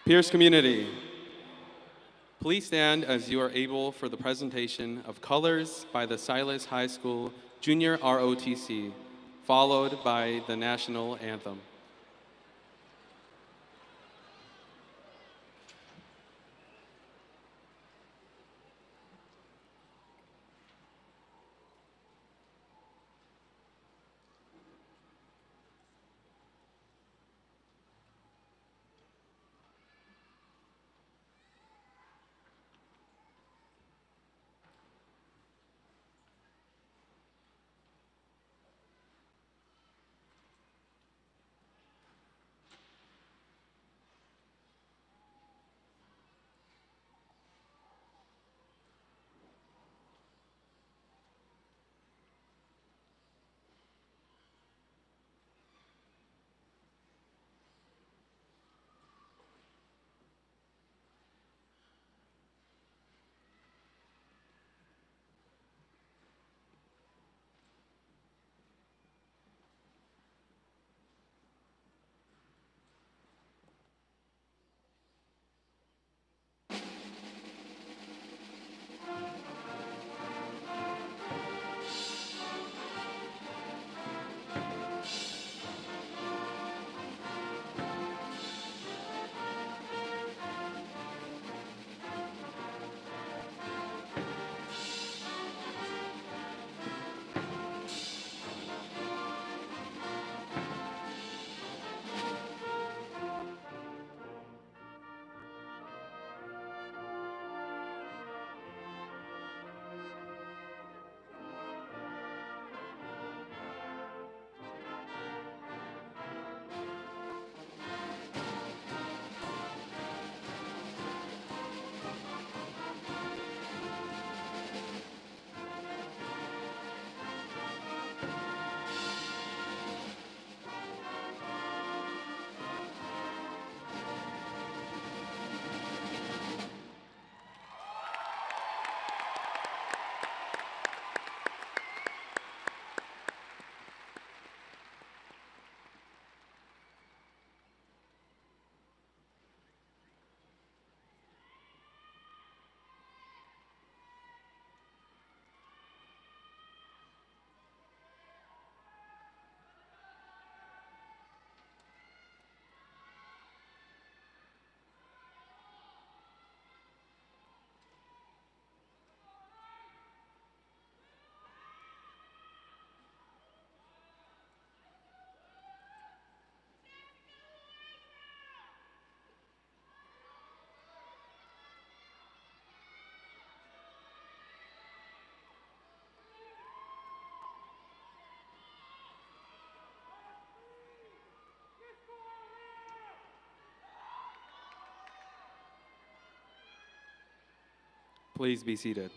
Pierce community, please stand as you are able for the presentation of Colors by the Silas High School Junior ROTC, followed by the national anthem. Please be seated.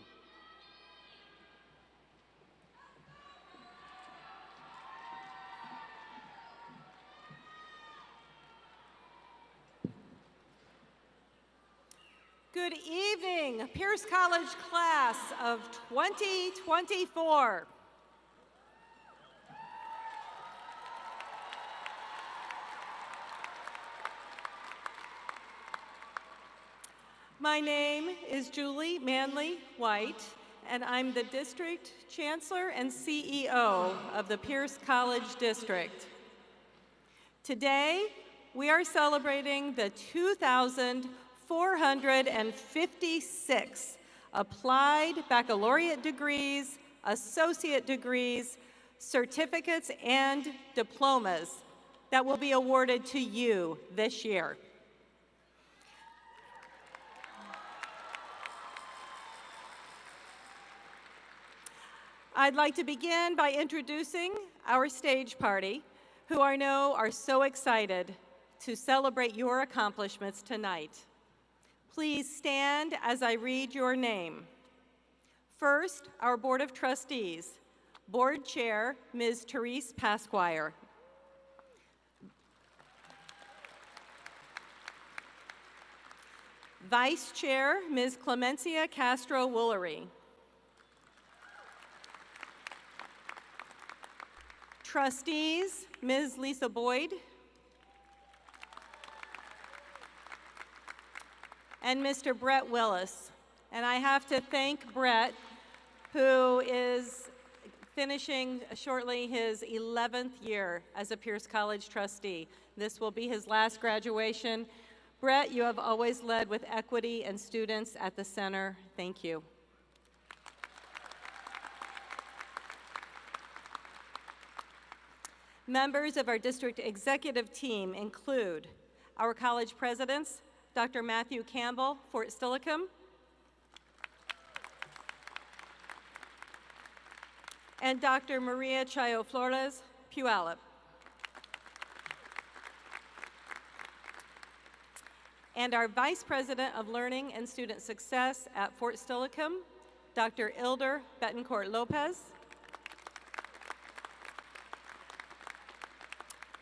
Good evening, Pierce College class of 2024. My name is Julie Manley White, and I'm the District Chancellor and CEO of the Pierce College District. Today, we are celebrating the 2,456 applied baccalaureate degrees, associate degrees, certificates, and diplomas that will be awarded to you this year. I'd like to begin by introducing our stage party, who I know are so excited to celebrate your accomplishments tonight. Please stand as I read your name. First, our Board of Trustees. Board Chair, Ms. Therese Pasquire. Vice Chair, Ms. Clemencia Castro-Woolery. Trustees, Ms. Lisa Boyd. and Mr. Brett Willis. And I have to thank Brett, who is finishing shortly his 11th year as a Pierce College trustee. This will be his last graduation. Brett, you have always led with equity and students at the center. Thank you. Members of our district executive team include our college presidents, Dr. Matthew Campbell, Fort Steilacoom, and Dr. Maria Chayo Flores, Puyallup. And our Vice President of Learning and Student Success at Fort Steilacoom, Dr. Ilder Betancourt Lopez,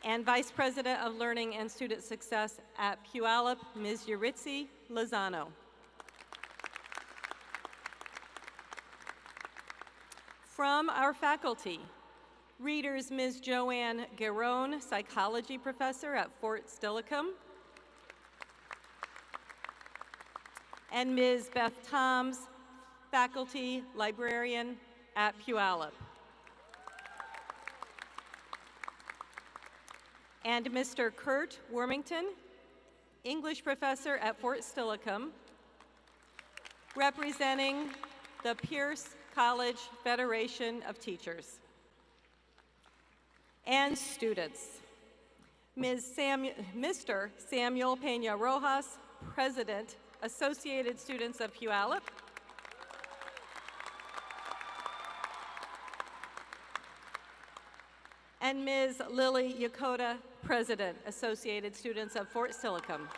and Vice President of Learning and Student Success at Puyallup, Ms. Yuritsi Lozano. From our faculty, readers Ms. Joanne Garone, Psychology Professor at Fort Steilacoom, and Ms. Beth Toms, Faculty Librarian at Puyallup. And Mr. Kurt Wormington, English Professor at Fort Steilacoom, representing the Pierce College Federation of Teachers. And students, Mr. Samuel Peña Rojas, President, Associated Students of Puyallup, and Ms. Lily Yokota, President, Associated Students of Fort Steilacoom.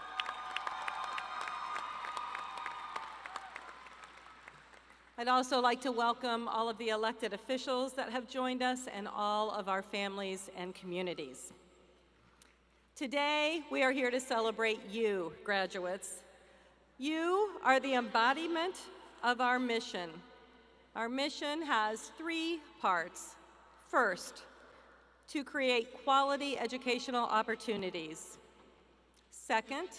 I'd also like to welcome all of the elected officials that have joined us and all of our families and communities. Today, we are here to celebrate you, graduates. You are the embodiment of our mission. Our mission has 3 parts. First, to create quality educational opportunities. Second,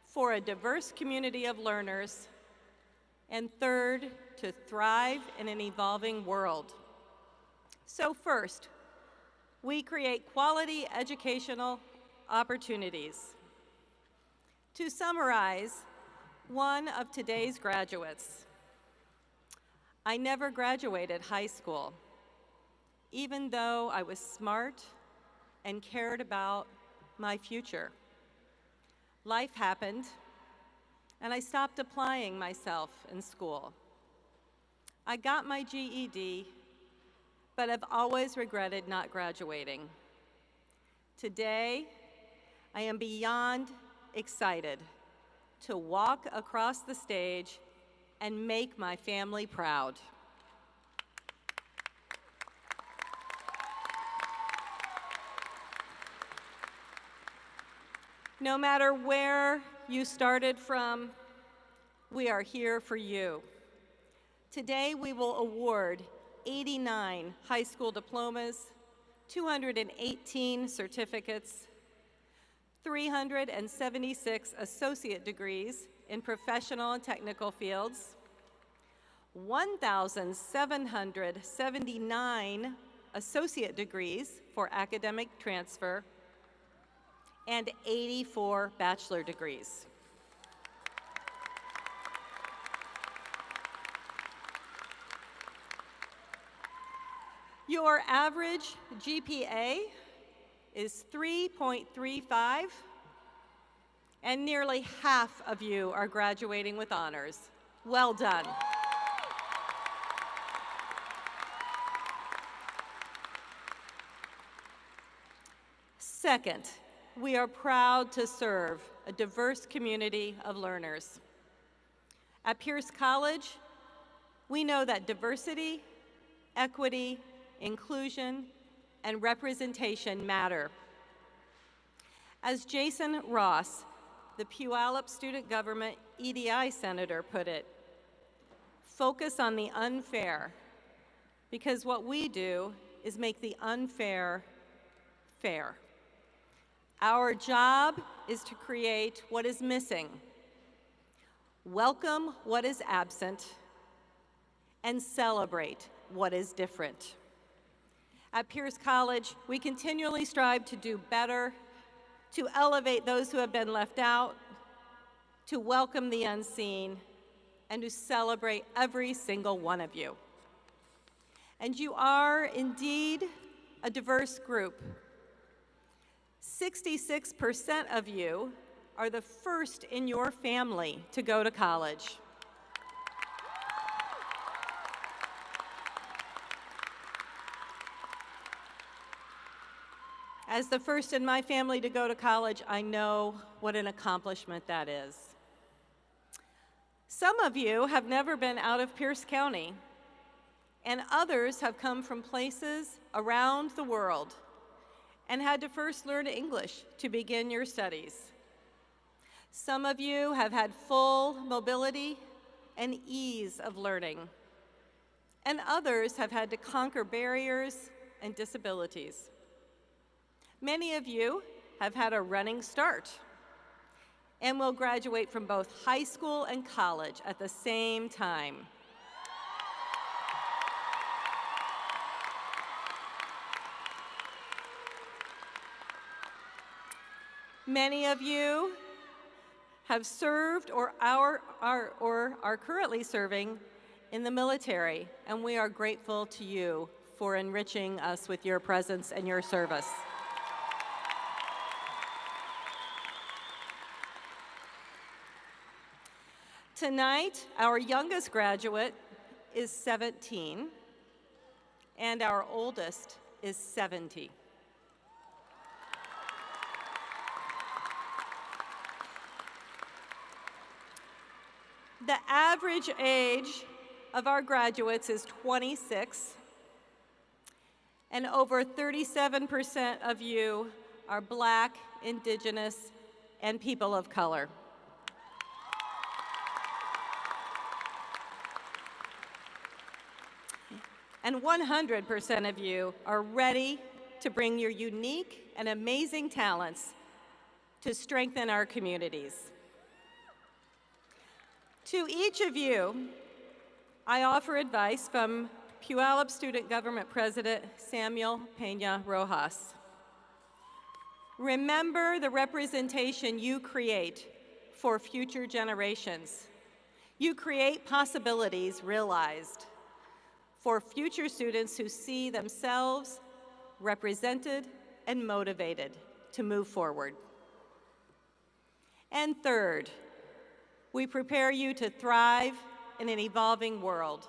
for a diverse community of learners. And third, to thrive in an evolving world. So first, we create quality educational opportunities. To summarize, one of today's graduates. I never graduated high school, even though I was smart and cared about my future. Life happened, and I stopped applying myself in school. I got my GED, but I've always regretted not graduating. Today, I am beyond excited to walk across the stage and make my family proud. No matter where you started from, we are here for you. Today, we will award 89 high school diplomas, 218 certificates, 376 associate degrees in professional and technical fields, 1,779 associate degrees for academic transfer, and 84 bachelor degrees. Your average GPA is 3.35, and nearly half of you are graduating with honors. Well done. Second, we are proud to serve a diverse community of learners. At Pierce College, we know that diversity, equity, inclusion, and representation matter. As Jason Ross, the Puyallup Student Government EDI Senator, put it, focus on the unfair, because what we do is make the unfair fair. Our job is to create what is missing, welcome what is absent, and celebrate what is different. At Pierce College, we continually strive to do better, to elevate those who have been left out, to welcome the unseen, and to celebrate every single one of you. And you are indeed a diverse group. 66% of you are the first in your family to go to college. As the first in my family to go to college, I know what an accomplishment that is. Some of you have never been out of Pierce County, and others have come from places around the world and had to first learn English to begin your studies. Some of you have had full mobility and ease of learning, and others have had to conquer barriers and disabilities. Many of you have had a running start and will graduate from both high school and college at the same time. Many of you have served or are currently serving in the military, and we are grateful to you for enriching us with your presence and your service. Tonight, our youngest graduate is 17, and our oldest is 70. The average age of our graduates is 26, and over 37% of you are Black, Indigenous, and people of color. And 100% of you are ready to bring your unique and amazing talents to strengthen our communities. To each of you, I offer advice from Puyallup Student Government President Samuel Peña Rojas. Remember the representation you create for future generations. You create possibilities realized for future students who see themselves represented and motivated to move forward. And third, we prepare you to thrive in an evolving world.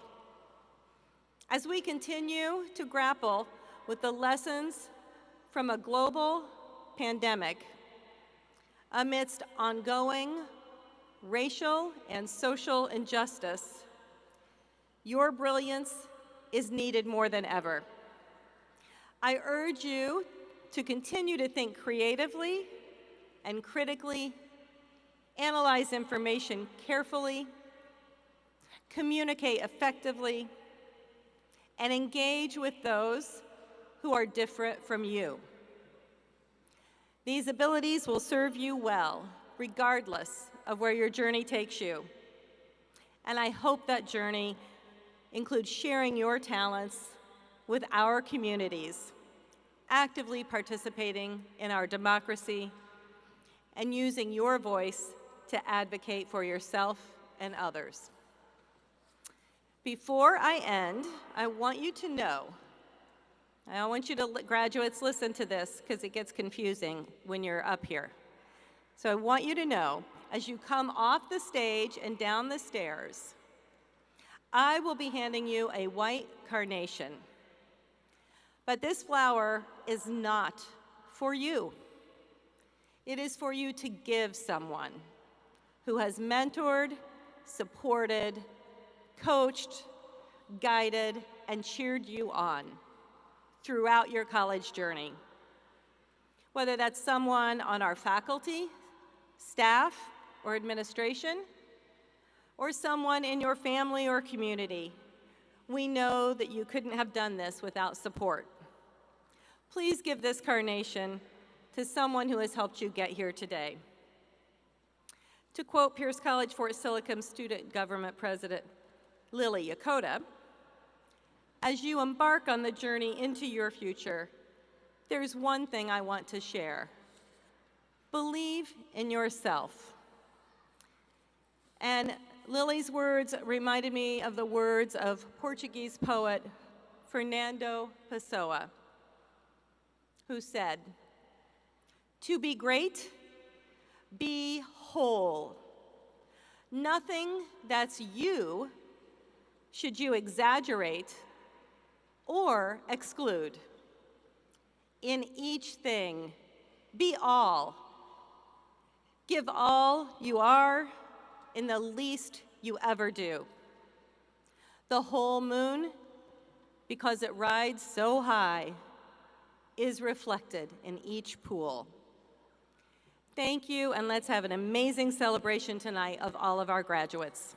As we continue to grapple with the lessons from a global pandemic amidst ongoing racial and social injustice, your brilliance is needed more than ever. I urge you to continue to think creatively and critically, analyze information carefully, communicate effectively, and engage with those who are different from you. These abilities will serve you well, regardless of where your journey takes you. And I hope that journey includes sharing your talents with our communities, actively participating in our democracy, and using your voice to advocate for yourself and others. Before I end, I want you to know, I want you to, graduates, listen to this because it gets confusing when you're up here. So I want you to know, as you come off the stage and down the stairs, I will be handing you a white carnation. But this flower is not for you. It is for you to give someone who has mentored, supported, coached, guided, and cheered you on throughout your college journey. Whether that's someone on our faculty, staff, or administration, or someone in your family or community, we know that you couldn't have done this without support. Please give this carnation to someone who has helped you get here today. To quote Pierce College Fort Silicon Student Government President Lily Yakota, as you embark on the journey into your future, there's one thing I want to share. Believe in yourself. And Lily's words reminded me of the words of Portuguese poet Fernando Pessoa, who said, "To be great, be whole. Nothing that's you should you exaggerate or exclude. In each thing, be all. Give all you are in the least you ever do. The whole moon, because it rides so high, is reflected in each pool." Thank you, and let's have an amazing celebration tonight of all of our graduates.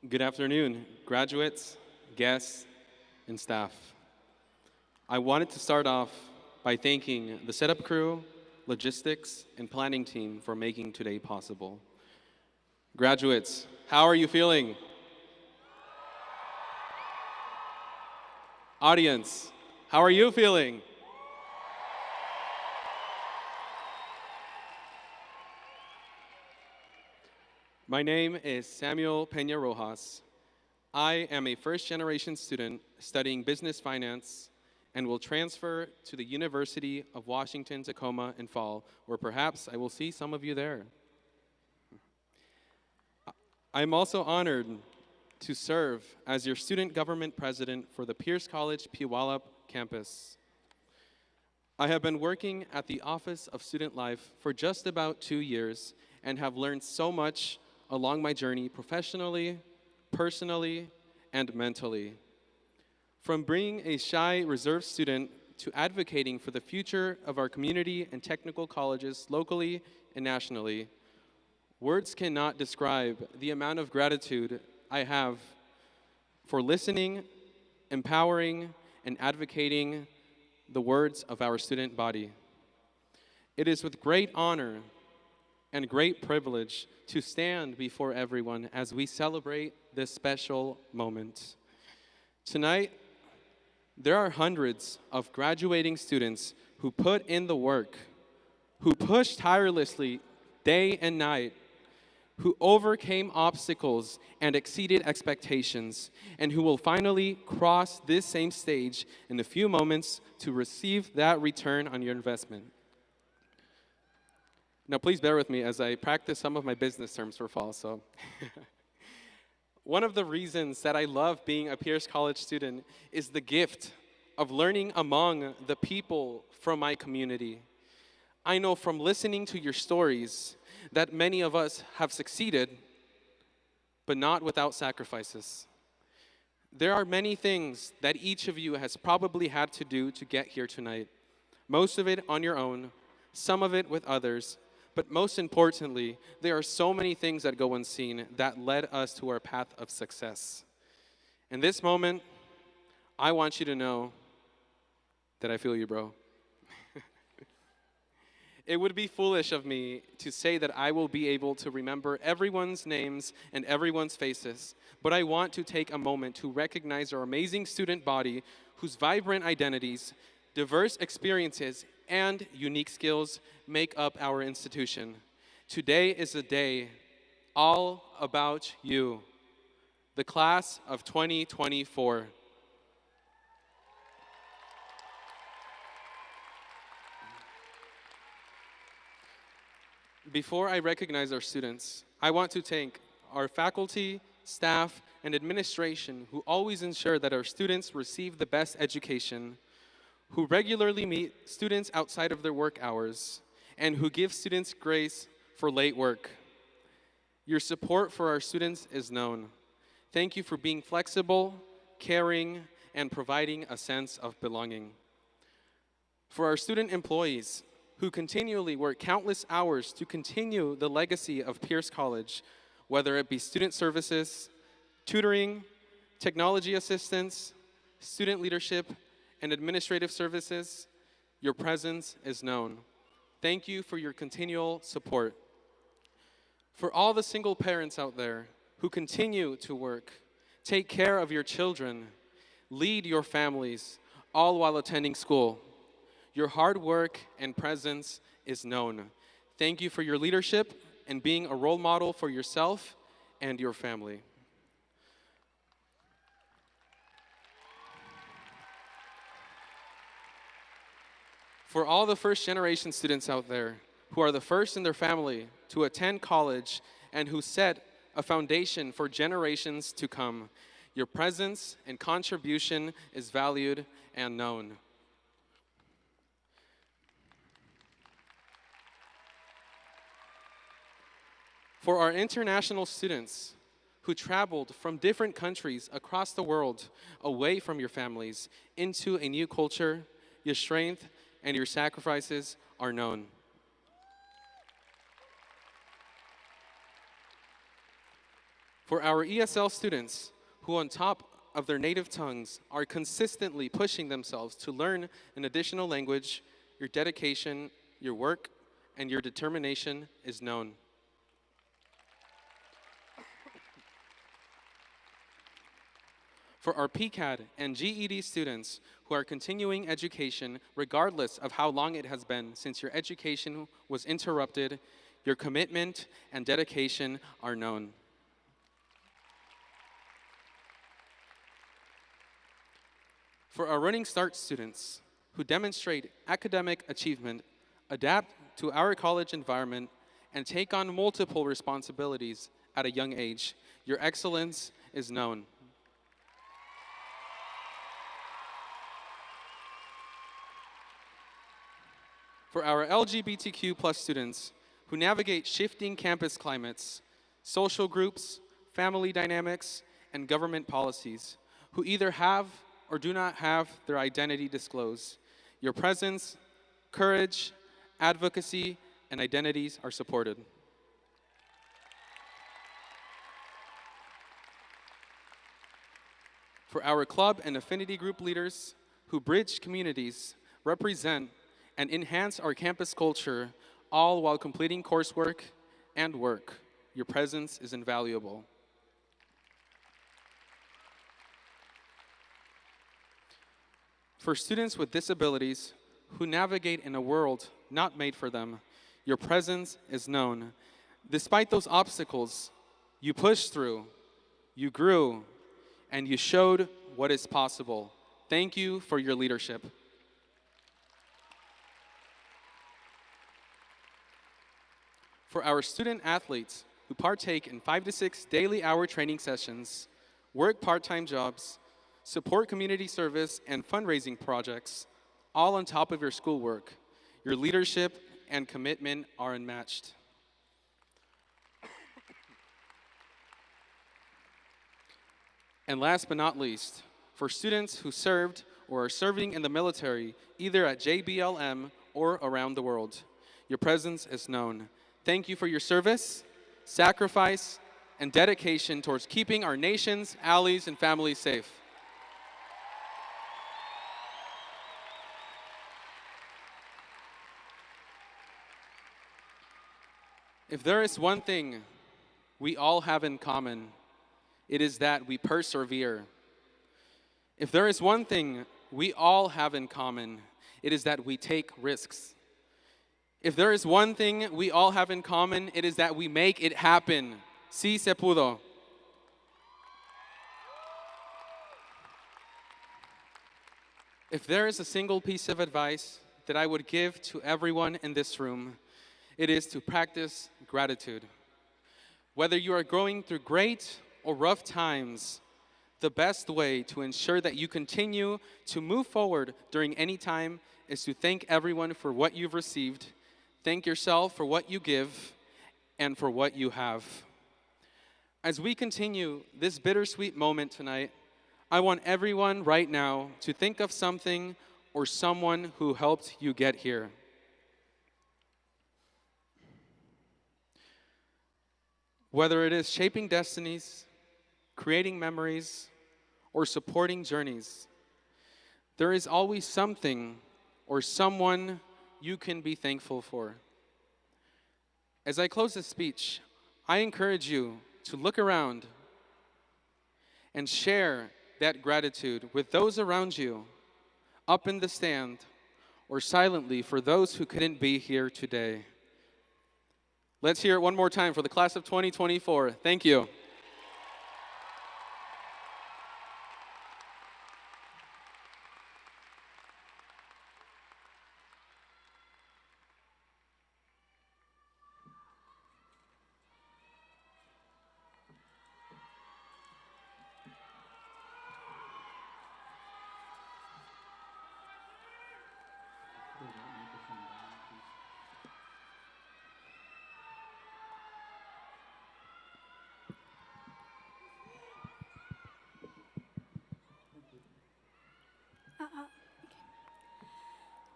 Good afternoon, graduates, guests, and staff. I wanted to start off by thanking the setup crew, logistics, and planning team for making today possible. Graduates, how are you feeling? Audience, how are you feeling? My name is Samuel Peña Rojas. I am a first-generation student studying business finance and will transfer to the University of Washington, Tacoma in fall, where perhaps I will see some of you there. I'm also honored to serve as your student government president for the Pierce College Puyallup campus. I have been working at the Office of Student Life for just about 2 years and have learned so much along my journey professionally, personally, and mentally. From being a shy, reserved student to advocating for the future of our community and technical colleges locally and nationally, words cannot describe the amount of gratitude I have for listening, empowering, and advocating the words of our student body. It is with great honor and great privilege to stand before everyone as we celebrate this special moment. Tonight, there are hundreds of graduating students who put in the work, who pushed tirelessly day and night, who overcame obstacles and exceeded expectations, and who will finally cross this same stage in a few moments to receive that return on your investment. Now, please bear with me as I practice some of my business terms for fall. One of the reasons that I love being a Pierce College student is the gift of learning among the people from my community. I know from listening to your stories that many of us have succeeded, but not without sacrifices. There are many things that each of you has probably had to do to get here tonight. Most of it on your own, some of it with others. But most importantly, there are so many things that go unseen that led us to our path of success. In this moment, I want you to know that I feel you, bro. It would be foolish of me to say that I will be able to remember everyone's names and everyone's faces, but I want to take a moment to recognize our amazing student body whose vibrant identities, diverse experiences, and unique skills make up our institution. Today is a day all about you, the class of 2024. Before I recognize our students, I want to thank our faculty, staff, and administration who always ensure that our students receive the best education, who regularly meet students outside of their work hours, and who give students grace for late work. Your support for our students is known. Thank you for being flexible, caring, and providing a sense of belonging. For our student employees who continually work countless hours to continue the legacy of Pierce College, whether it be student services, tutoring, technology assistance, student leadership, and administrative services, your presence is known. Thank you for your continual support. For all the single parents out there who continue to work, take care of your children, lead your families, all while attending school, your hard work and presence is known. Thank you for your leadership and being a role model for yourself and your family. For all the first-generation students out there who are the first in their family to attend college and who set a foundation for generations to come, your presence and contribution is valued and known. For our international students who traveled from different countries across the world away from your families into a new culture, your strength and your sacrifices are known. For our ESL students who on top of their native tongues are consistently pushing themselves to learn an additional language, your dedication, your work, and your determination is known. For our PCAD and GED students who are continuing education regardless of how long it has been since your education was interrupted, your commitment and dedication are known. For our Running Start students who demonstrate academic achievement, adapt to our college environment, and take on multiple responsibilities at a young age, your excellence is known. For our LGBTQ+ students who navigate shifting campus climates, social groups, family dynamics, and government policies, who either have or do not have their identity disclosed, your presence, courage, advocacy, and identities are supported. For our club and affinity group leaders who bridge communities, represent, and enhance our campus culture, all while completing coursework and work, your presence is invaluable. For students with disabilities who navigate in a world not made for them, your presence is known. Despite those obstacles, you pushed through, you grew, and you showed what is possible. Thank you for your leadership. For our student athletes who partake in 5 to 6 daily hour training sessions, work part-time jobs, support community service and fundraising projects, all on top of your schoolwork, your leadership and commitment are unmatched. And last but not least, for students who served or are serving in the military, either at JBLM or around the world, your presence is known. Thank you for your service, sacrifice, and dedication towards keeping our nations, allies, and families safe. If there is one thing we all have in common, it is that we persevere. If there is one thing we all have in common, it is that we take risks. If there is one thing we all have in common, it is that we make it happen. Sí se pudo. If there is a single piece of advice that I would give to everyone in this room, it is to practice gratitude. Whether you are going through great or rough times, the best way to ensure that you continue to move forward during any time is to thank everyone for what you've received, thank yourself for what you give, and for what you have. As we continue this bittersweet moment tonight, I want everyone right now to think of something or someone who helped you get here. Whether it is shaping destinies, creating memories, or supporting journeys, there is always something or someone you can be thankful for. As I close this speech, I encourage you to look around and share that gratitude with those around you, up in the stand, or silently for those who couldn't be here today. Let's hear it one more time for the class of 2024. Thank you.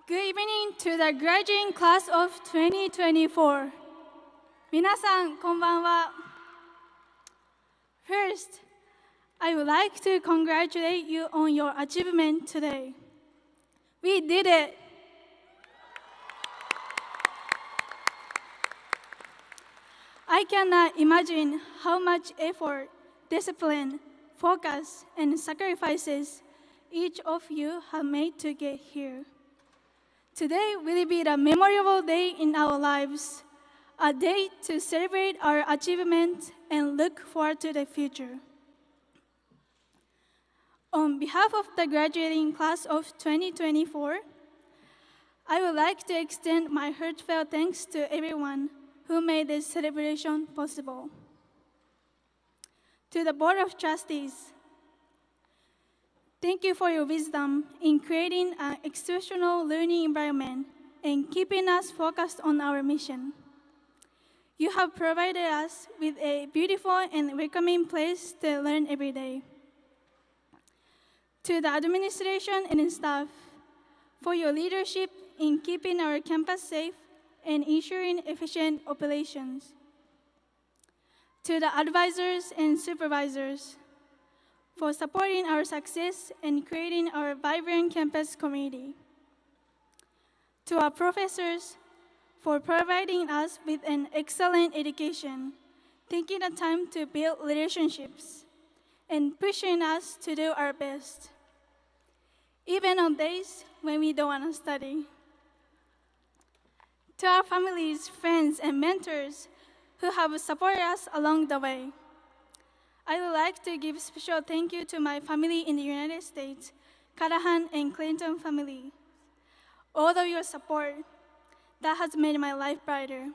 Good evening to the graduating class of 2024. 皆さん、こんばんは。First, I would like to congratulate you on your achievement today. We did it! I cannot imagine how much effort, discipline, focus, and sacrifices each of you have made to get here. Today will be a memorable day in our lives, a day to celebrate our achievements and look forward to the future. On behalf of the graduating class of 2024, I would like to extend my heartfelt thanks to everyone who made this celebration possible. To the Board of Trustees, thank you for your wisdom in creating an exceptional learning environment and keeping us focused on our mission. You have provided us with a beautiful and welcoming place to learn every day. To the administration and staff, for your leadership in keeping our campus safe and ensuring efficient operations. To the advisors and supervisors, for supporting our success and creating our vibrant campus community. To our professors, for providing us with an excellent education, taking the time to build relationships, and pushing us to do our best, even on days when we don't want to study. To our families, friends, and mentors who have supported us along the way, I would like to give special thank you to my family in the United States, Callahan and Clinton family. All of your support, that has made my life brighter.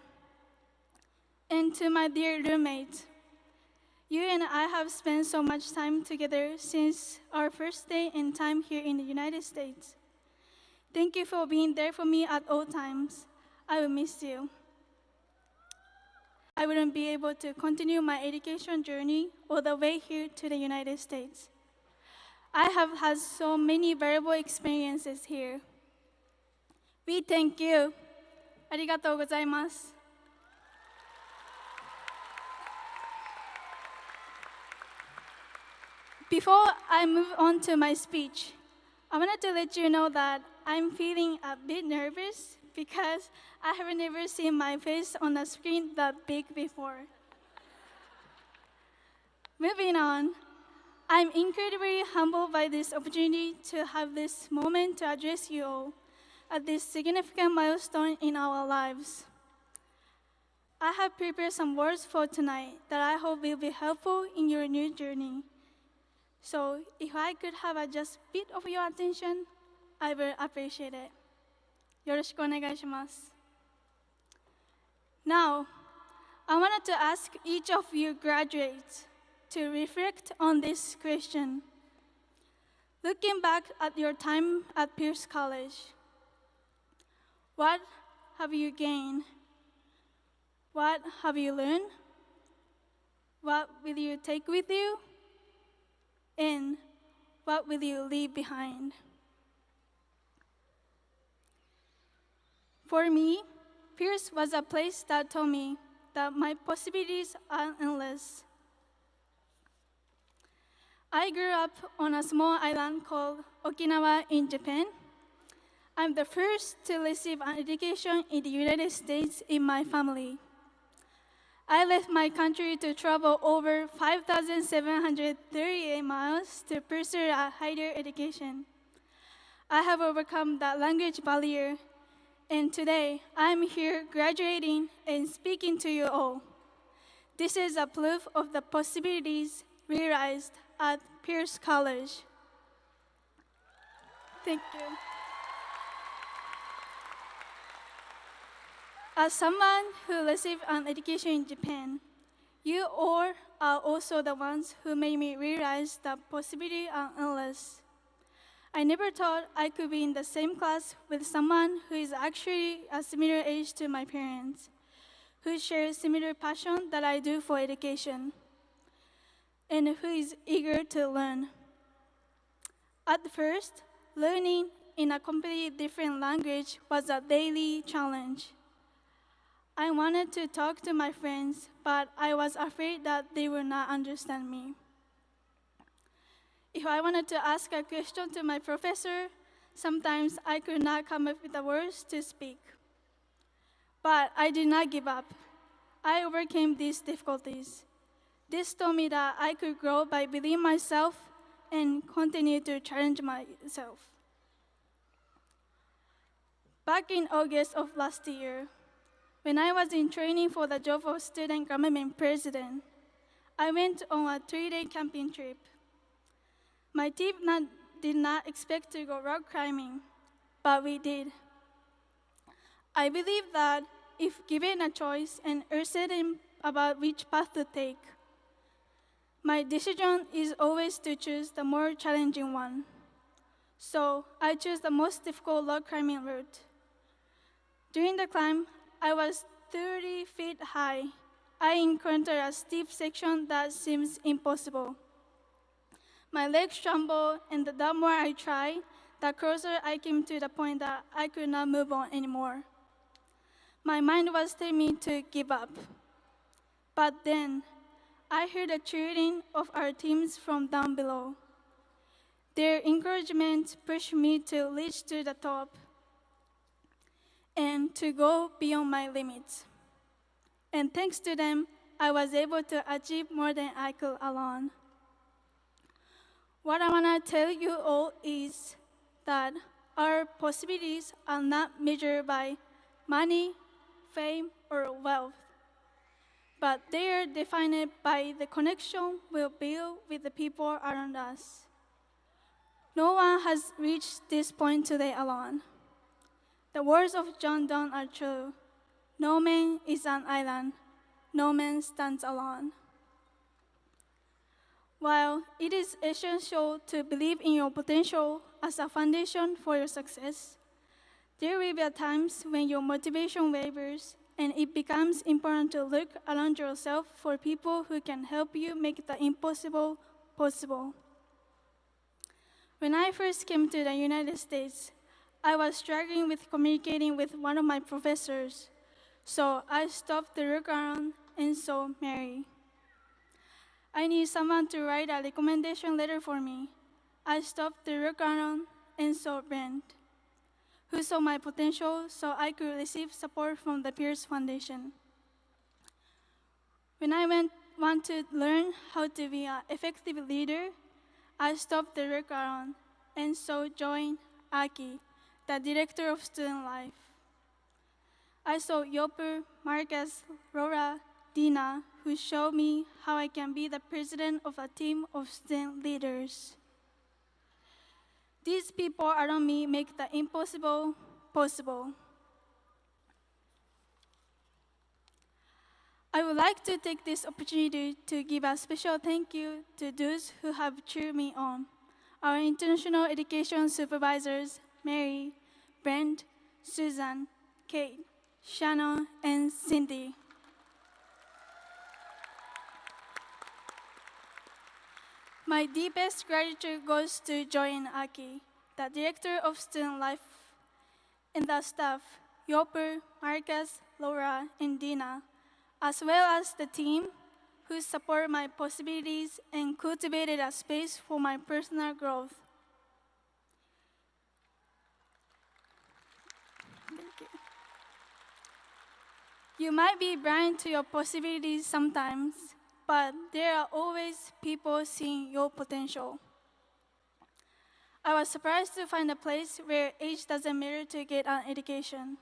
And to my dear roommates, you and I have spent so much time together since our first day and time here in the United States. Thank you for being there for me at all times. I will miss you. I wouldn't be able to continue my education journey all the way here to the United States. I have had so many valuable experiences here. We thank you. ありがとうございます。Before I move on to my speech, I wanted to let you know that I'm feeling a bit nervous because I have never seen my face on a screen that big before. Moving on, I'm incredibly humbled by this opportunity to have this moment to address you all at this significant milestone in our lives. I have prepared some words for tonight that I hope will be helpful in your new journey. So if I could have just a bit of your attention, I will appreciate it. よろしくお願いします。Now, I wanted to ask each of you graduates to reflect on this question. Looking back at your time at Pierce College, what have you gained? What have you learned? What will you take with you? And what will you leave behind? For me, Pierce was a place that told me that my possibilities are endless. I grew up on a small island called Okinawa in Japan. I'm the first to receive an education in the United States in my family. I left my country to travel over 5,738 miles to pursue a higher education. I have overcome that language barrier, and today I'm here graduating and speaking to you all. This is a proof of the possibilities realized at Pierce College. Thank you. As someone who received an education in Japan, you all are also the ones who made me realize that possibility are endless. I never thought I could be in the same class with someone who is actually a similar age to my parents, who shares similar passion that I do for education, and who is eager to learn. At first, learning in a completely different language was a daily challenge. I wanted to talk to my friends, but I was afraid that they would not understand me. If I wanted to ask a question to my professor, sometimes I could not come up with the words to speak. But I did not give up. I overcame these difficulties. This taught me that I could grow by believing myself and continue to challenge myself. Back in August of last year, when I was in training for the job of student government president, I went on a 3-day camping trip. My team did not expect to go rock climbing, but we did. I believe that if given a choice and uncertain about which path to take, my decision is always to choose the more challenging one. So I chose the most difficult rock climbing route. During the climb, I was 30 feet high. I encountered a steep section that seems impossible. My legs trembled, and the more I tried, the closer I came to the point that I could not move on anymore. My mind was telling me to give up. But then, I heard the cheering of our teams from down below. Their encouragement pushed me to reach to the top and to go beyond my limits. And thanks to them, I was able to achieve more than I could alone. What I want to tell you all is that our possibilities are not measured by money, fame, or wealth, but they are defined by the connection we build with the people around us. No one has reached this point today alone. The words of John Donne are true. No man is an island. No man stands alone. While it is essential to believe in your potential as a foundation for your success, there will be times when your motivation wavers and it becomes important to look around yourself for people who can help you make the impossible possible. When I first came to the United States, I was struggling with communicating with one of my professors, so I stopped to look around and saw Mary. I need someone to write a recommendation letter for me. I stopped to look around and saw Brent, who saw my potential so I could receive support from the Pierce Foundation. When I want to learn how to be an effective leader, I stopped to look around and saw Joy Aki, the director of student life. I saw Yopu, Marcus, Laura, Dina, who showed me how I can be the president of a team of student leaders. These people around me make the impossible possible. I would like to take this opportunity to give a special thank you to those who have cheered me on. Our international education supervisors, Mary, Brent, Susan, Kate, Shannon, and Cindy. My deepest gratitude goes to Joy and Aki, the Director of Student Life, and the staff, Yoper, Marcus, Laura, and Dina, as well as the team who support my possibilities and cultivated a space for my personal growth. Thank you. You might be blind to your possibilities sometimes, but there are always people seeing your potential. I was surprised to find a place where age doesn't matter to get an education,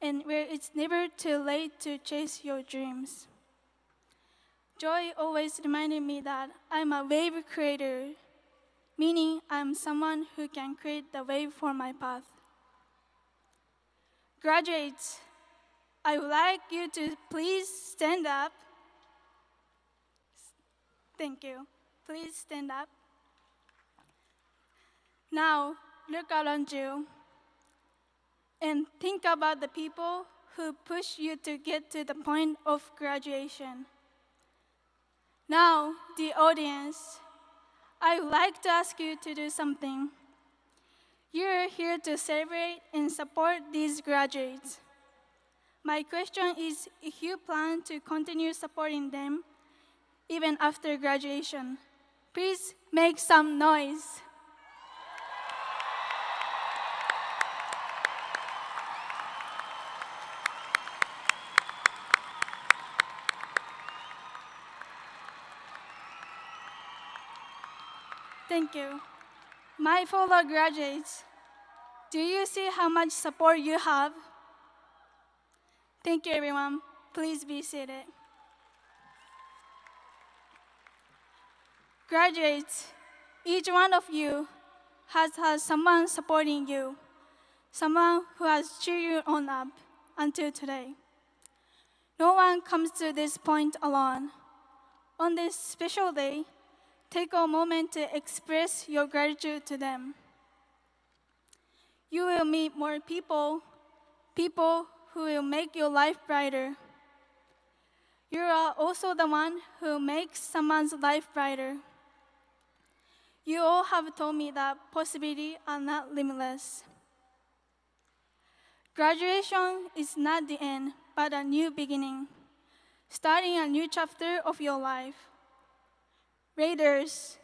and where it's never too late to chase your dreams. Joy always reminded me that I'm a wave creator, meaning I'm someone who can create the wave for my path. Graduates, I would like you to please stand up. Thank you. Please stand up. Now, look around you and think about the people who push you to get to the point of graduation. Now, the audience, I would like to ask you to do something. You're here to celebrate and support these graduates. My question is if you plan to continue supporting them even after graduation. Please make some noise. Thank you. My fellow graduates, do you see how much support you have? Thank you, everyone. Please be seated. Graduates, each one of you has had someone supporting you, someone who has cheered you on up until today. No one comes to this point alone. On this special day, take a moment to express your gratitude to them. You will meet more people who will make your life brighter. You are also the one who makes someone's life brighter. You all have told me that possibilities are not limitless. Graduation is not the end, but a new beginning, starting a new chapter of your life. Raiders,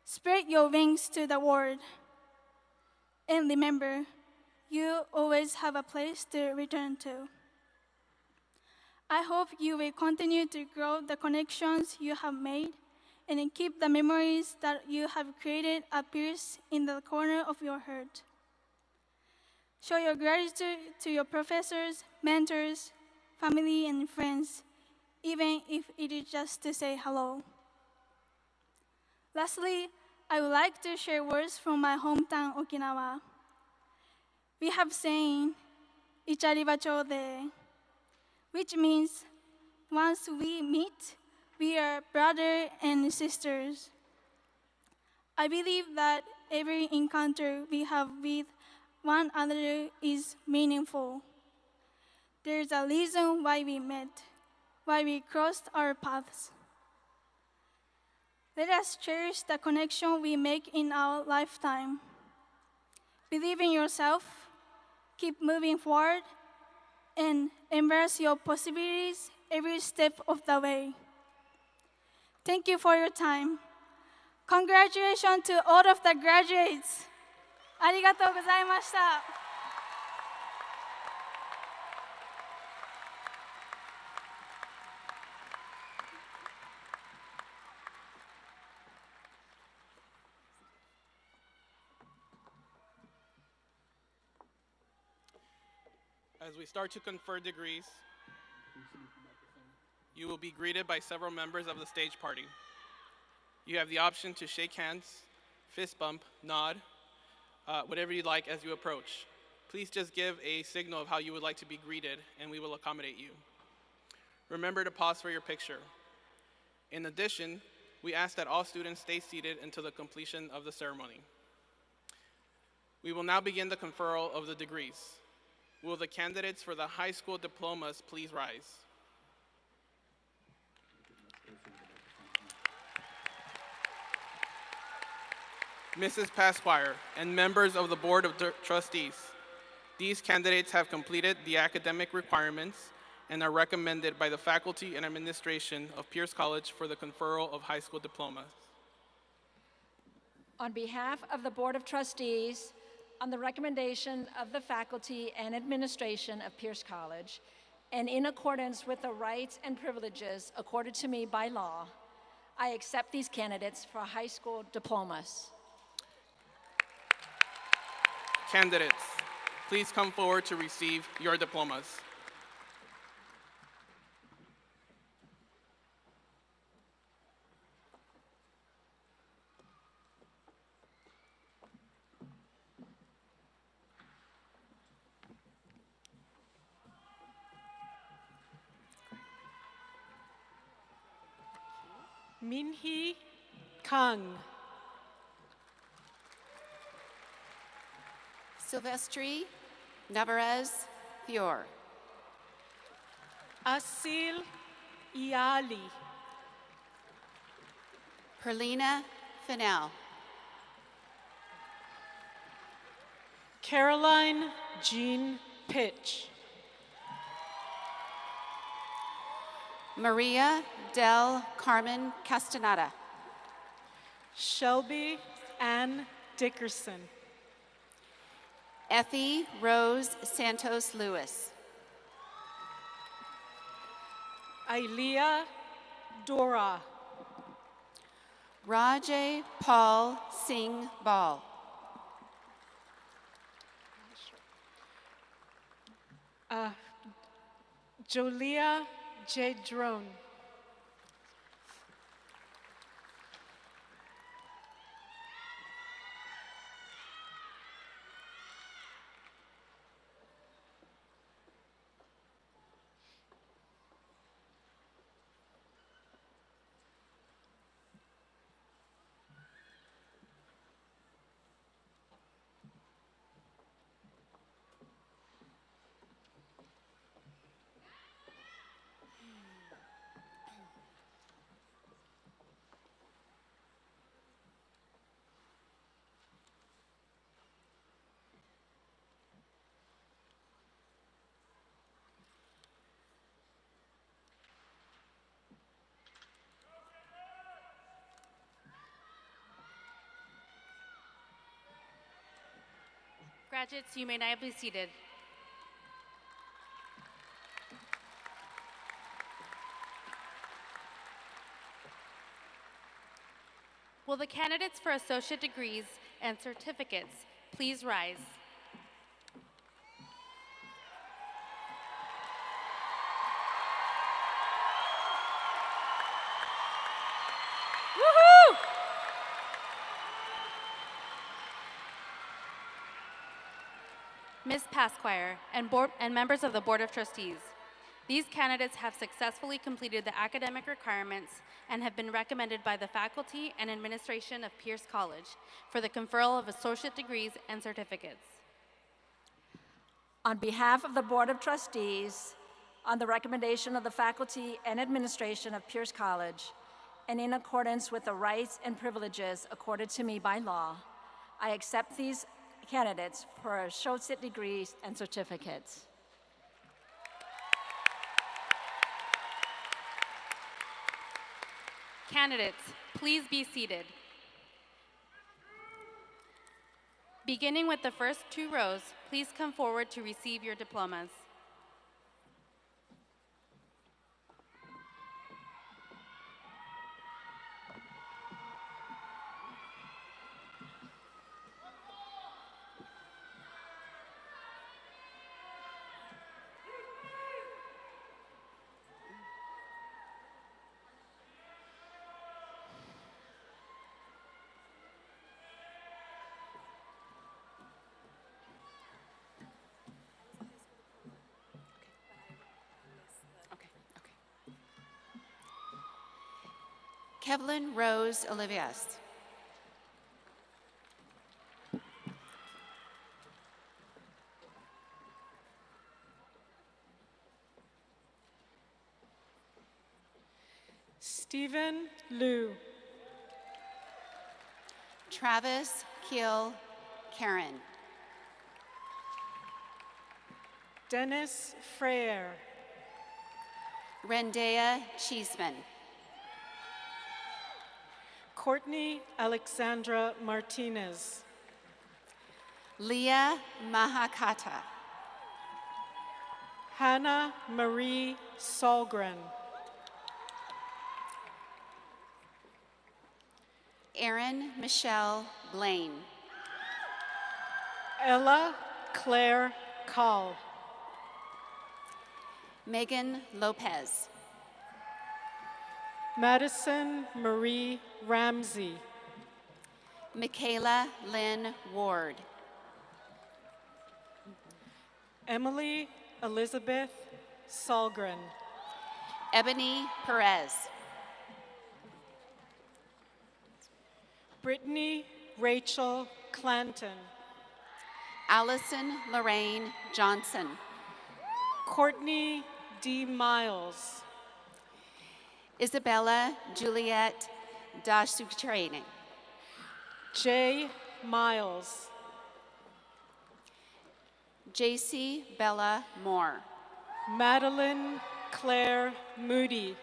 spread your wings to the world. And remember, you always have a place to return to. I hope you will continue to grow the connections you have made and keep the memories that you have created appears in the corner of your heart. Show your gratitude to your professors, mentors, family, and friends, even if it is just to say hello. Lastly, I would like to share words from my hometown, Okinawa. We have saying, "Icharibacho de," which means, once we meet, we are brother and sisters. I believe that every encounter we have with one another is meaningful. There's a reason why we met, why we crossed our paths. Let us cherish the connection we make in our lifetime. Believe in yourself, keep moving forward, and embrace your possibilities every step of the way. Thank you for your time. Congratulations to all of the graduates. ありがとうございました。As we start to confer degrees, you will be greeted by several members of the stage party. You have the option to shake hands, fist bump, nod, whatever you'd like as you approach. Please just give a signal of how you would like to be greeted, and we will accommodate you. Remember to pause for your picture. In addition, we ask that all students stay seated until the completion of the ceremony. We will now begin the conferral of the degrees. Will the candidates for the high school diplomas please rise? Mrs. Pasquire, and members of the Board of Trustees. These candidates have completed the academic requirements and are recommended by the faculty and administration of Pierce College for the conferral of high school diplomas. On behalf of the Board of Trustees, on the recommendation of the faculty and administration of Pierce College, and in accordance with the rights and privileges accorded to me by law, I accept these candidates for high school diplomas. Candidates, please come forward to receive your diplomas. Minhee Kang. Silvestri Navarez Fior. Asil Iali. Perlina Fennell. Caroline Jean Pitch. Maria del Carmen Castaneda. Shelby Ann Dickerson. Effie Rose Santos Lewis. Ilea Dora. Rajay Paul Singh Ball. Jolia J. Drone. Graduates, you may now be seated. Will the candidates for associate degrees and certificates please rise? Woohoo! Ms. Pasquire and members of the Board of Trustees, these candidates have successfully completed the academic requirements and have been recommended by the faculty and administration of Pierce College for the conferral of associate degrees and certificates. On behalf of the Board of Trustees, on the recommendation of the faculty and administration of Pierce College, and in accordance with the rights and privileges accorded to me by law, I accept these candidates for associate degrees and certificates. Candidates, please be seated. Beginning with the first two rows, please come forward to receive your diplomas. Kevlin Rose Olivias. Stephen Liu. Travis Keel Karen. Dennis Freyer. Rendea Cheeseman. Courtney Alexandra Martinez. Leah Mahakata. Hannah Marie Solgren. Erin Michelle Blaine. Ella Claire Call. Megan Lopez. Madison Marie Ramsey. Michaela Lynn Ward. Emily Elizabeth Solgren. Ebony Perez. Brittany Rachel Clanton. Allison Lorraine Johnson. Courtney D. Miles. Isabella Juliet Dasutraining. J. Miles. JC Bella Moore. Madeline Claire Moody.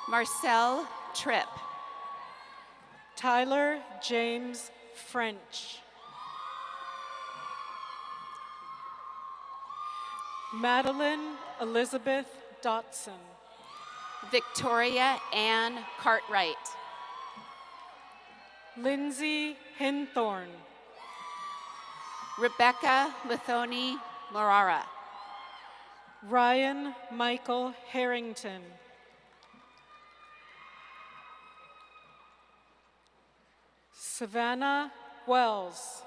Marcel Tripp. Tyler James French. Madeline Elizabeth Dotson. Victoria Ann Cartwright. Lindsay Hinthorn. Rebecca Muthoni Morara. Ryan Michael Harrington. Savannah Wells.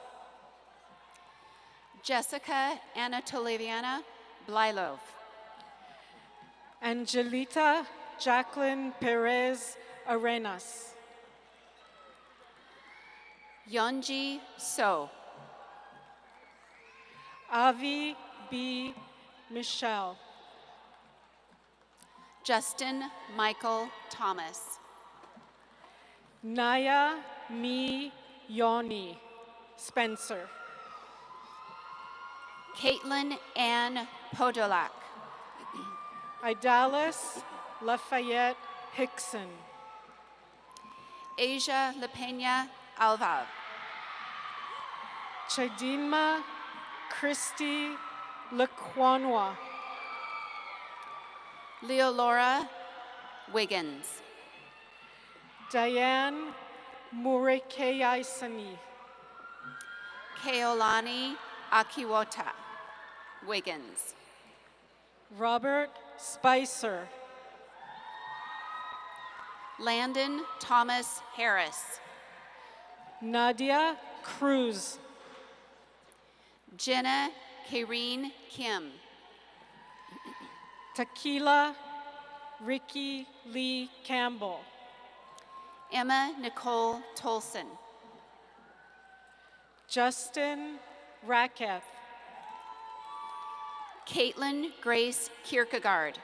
Jessica Anatoliana Blylov. Angelita Jacqueline Perez Arenas. Yonji So. Avi B. Michelle. Justin Michael Thomas. Naya Mi Yoni Spencer. Caitlin Ann Podolak. Idalis Lafayette Hickson. Asia Lepena Alva. Chadinma Christy Lequanwa. Leolora Wiggins. Diane Murekeyaisani. Keolani Akiwota Wiggins. Robert Spicer. Landon Thomas Harris. Nadia Cruz. Jenna Kaireen Kim. Tequila Ricky Lee Campbell. Emma Nicole Tolson. Justin Racketh. Caitlin Grace Kierkegaard.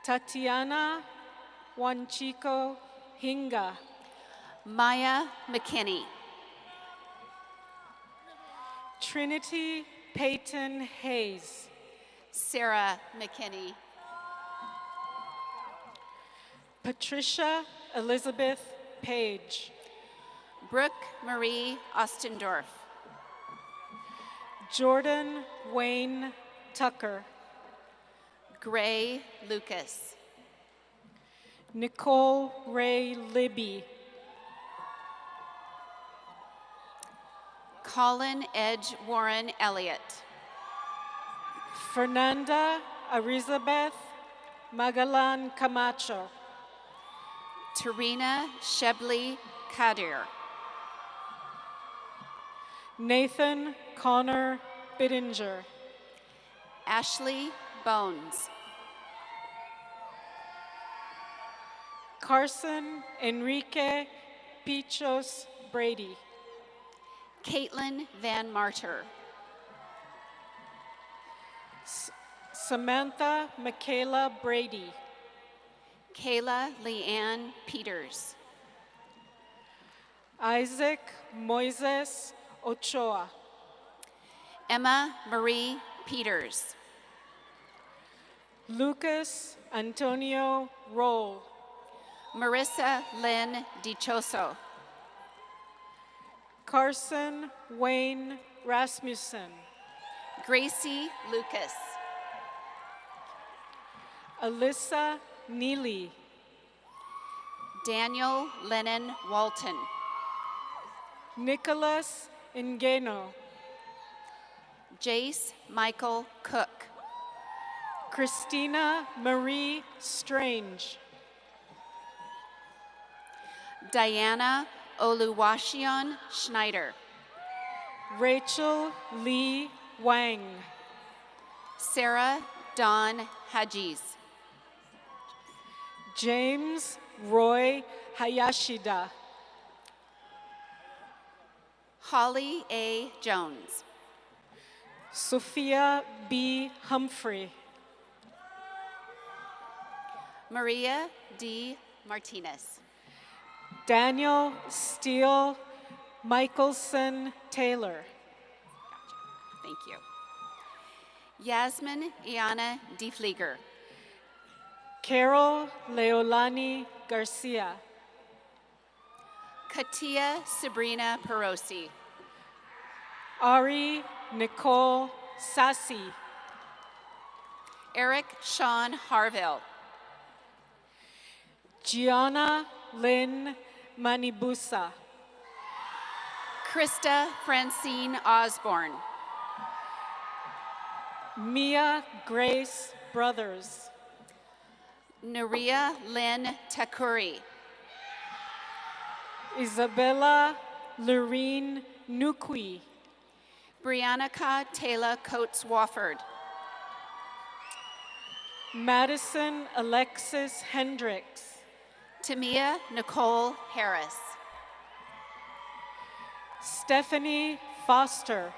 Tatiana Wanchiko Hinga. Maya McKinney. Trinity Peyton Hayes. Sarah McKinney. Patricia Elizabeth Page. Brooke Marie Ostendorf. Jordan Wayne Tucker. Gray Lucas. Nicole Ray Libby. Colin Edge Warren Elliott. Fernanda Elizabeth Magalan Camacho. Tarina Shebley Kadir. Nathan Connor Bittinger. Ashley Bones. Carson Enrique Pichos Brady. Caitlin Van Martyr. Samantha Michaela Brady. Kayla Leanne Peters. Isaac Moises Ochoa. Emma Marie Peters. Lucas Antonio Roll. Marissa Lynn Dichoso. Carson Wayne Rasmussen. Gracie Lucas. Alyssa Neely. Daniel Lennon Walton. Nicholas Ingeno. Jace Michael Cook. Christina Marie Strange. Diana Oluwaseun Schneider. Rachel Lee Wang. Sarah Dawn Hadjis. James Roy Hayashida. Holly A. Jones. Sophia B. Humphrey. Maria D. Martinez. Daniel Steele Michelson Taylor. Thank you. Yasmin Iana DeFlieger. Carol Leolani Garcia. Katia Sabrina Perosi. Ari Nicole Sassi. Eric Sean Harville. Gianna Lynn Manibusa. Krista Francine Osborne. Mia Grace Brothers. Naria Lynn Takuri. Isabella Lorene Nukwi. Briannica Taylor Coates Wofford. Madison Alexis Hendricks. Tamia Nicole Harris. Stephanie Foster.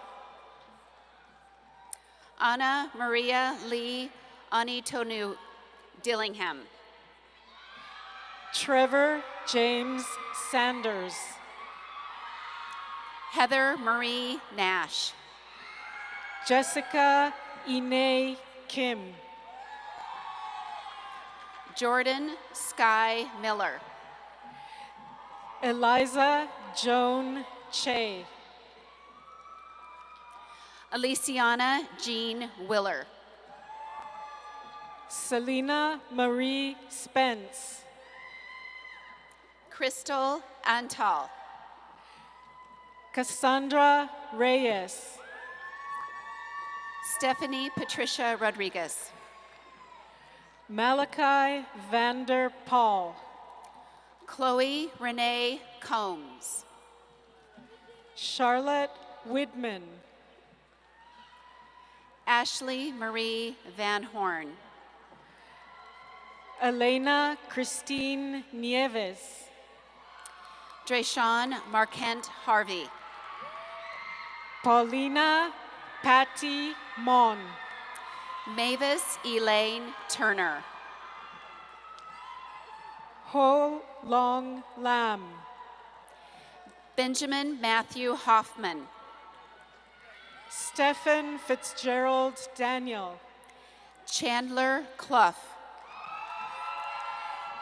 Anna Maria Lee Anitonu Dillingham. Trevor James Sanders. Heather Marie Nash. Jessica Ine Kim. Jordan Sky Miller. Eliza Joan Che. Aliciana Jean Willer. Selena Marie Spence. Crystal Antal. Cassandra Reyes. Stephanie Patricia Rodriguez. Malachi Vander Paul. Chloe Renee Combs. Charlotte Widman. Ashley Marie Van Horn. Elena Christine Nieves. Drayshawn Markent Harvey. Paulina Patty Mon. Mavis Elaine Turner. Ho Long Lam. Benjamin Matthew Hoffman. Stephen Fitzgerald Daniel. Chandler Clough.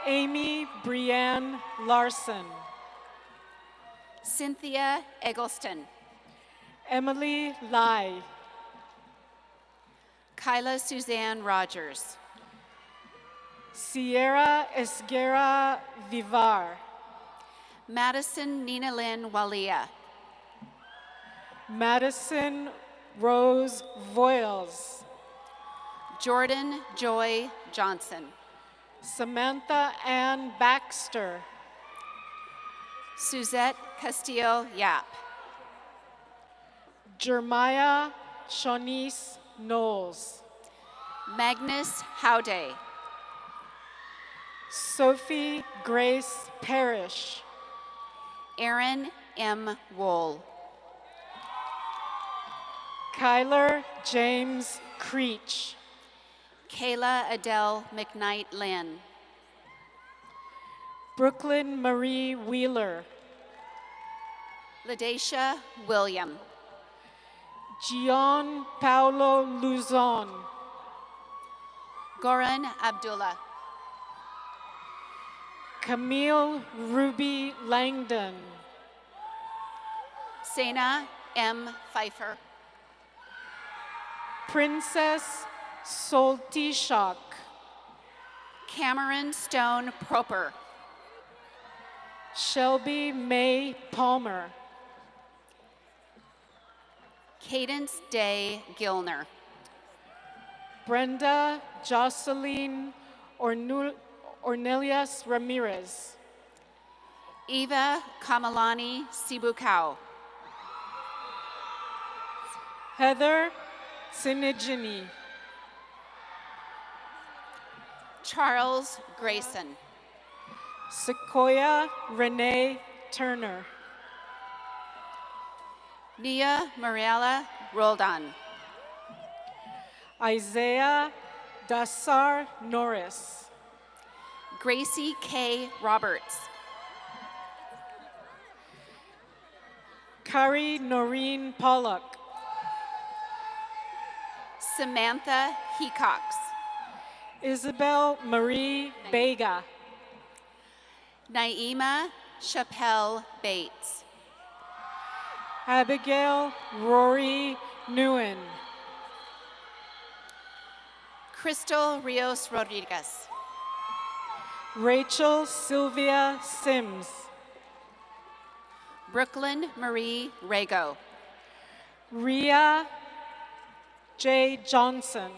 Amy Brianne Larson. Cynthia Eggleston. Emily Lai. Kyla Suzanne Rogers. Sierra Esguerra Vivar. Madison Nina Lynn Walia. Madison Rose Voiles. Jordan Joy Johnson. Samantha Ann Baxter. Suzette Castillo Yap. Jeremiah Shanice Knowles. Magnus Howday. Sophie Grace Parrish. Aaron M. Wool. Kyler James Creech. Kayla Adele McKnight Lynn. Brooklyn Marie Wheeler. Ladacia William. Gian Paolo Luzon. Goran Abdullah. Camille Ruby Langdon. Sena M. Pfeiffer. Princess Soltishak. Cameron Stone Proper. Shelby May Palmer. Cadence Day Gilner. Brenda Jocelyn Ornelius Ramirez. Eva Kamalani Sibukau. Heather Sinigini. Charles Grayson. Sequoia Renee Turner. Nia Mariela Roldan. Isaiah Dassar Norris. Gracie K. Roberts. Kari Noreen Pollock. Samantha Hecox. Isabel Marie Vega. Naima Chappelle Bates. Abigail Rory Nguyen. Crystal Rios Rodriguez. Rachel Sylvia Sims. Brooklyn Marie Rago. Ria J. Johnson.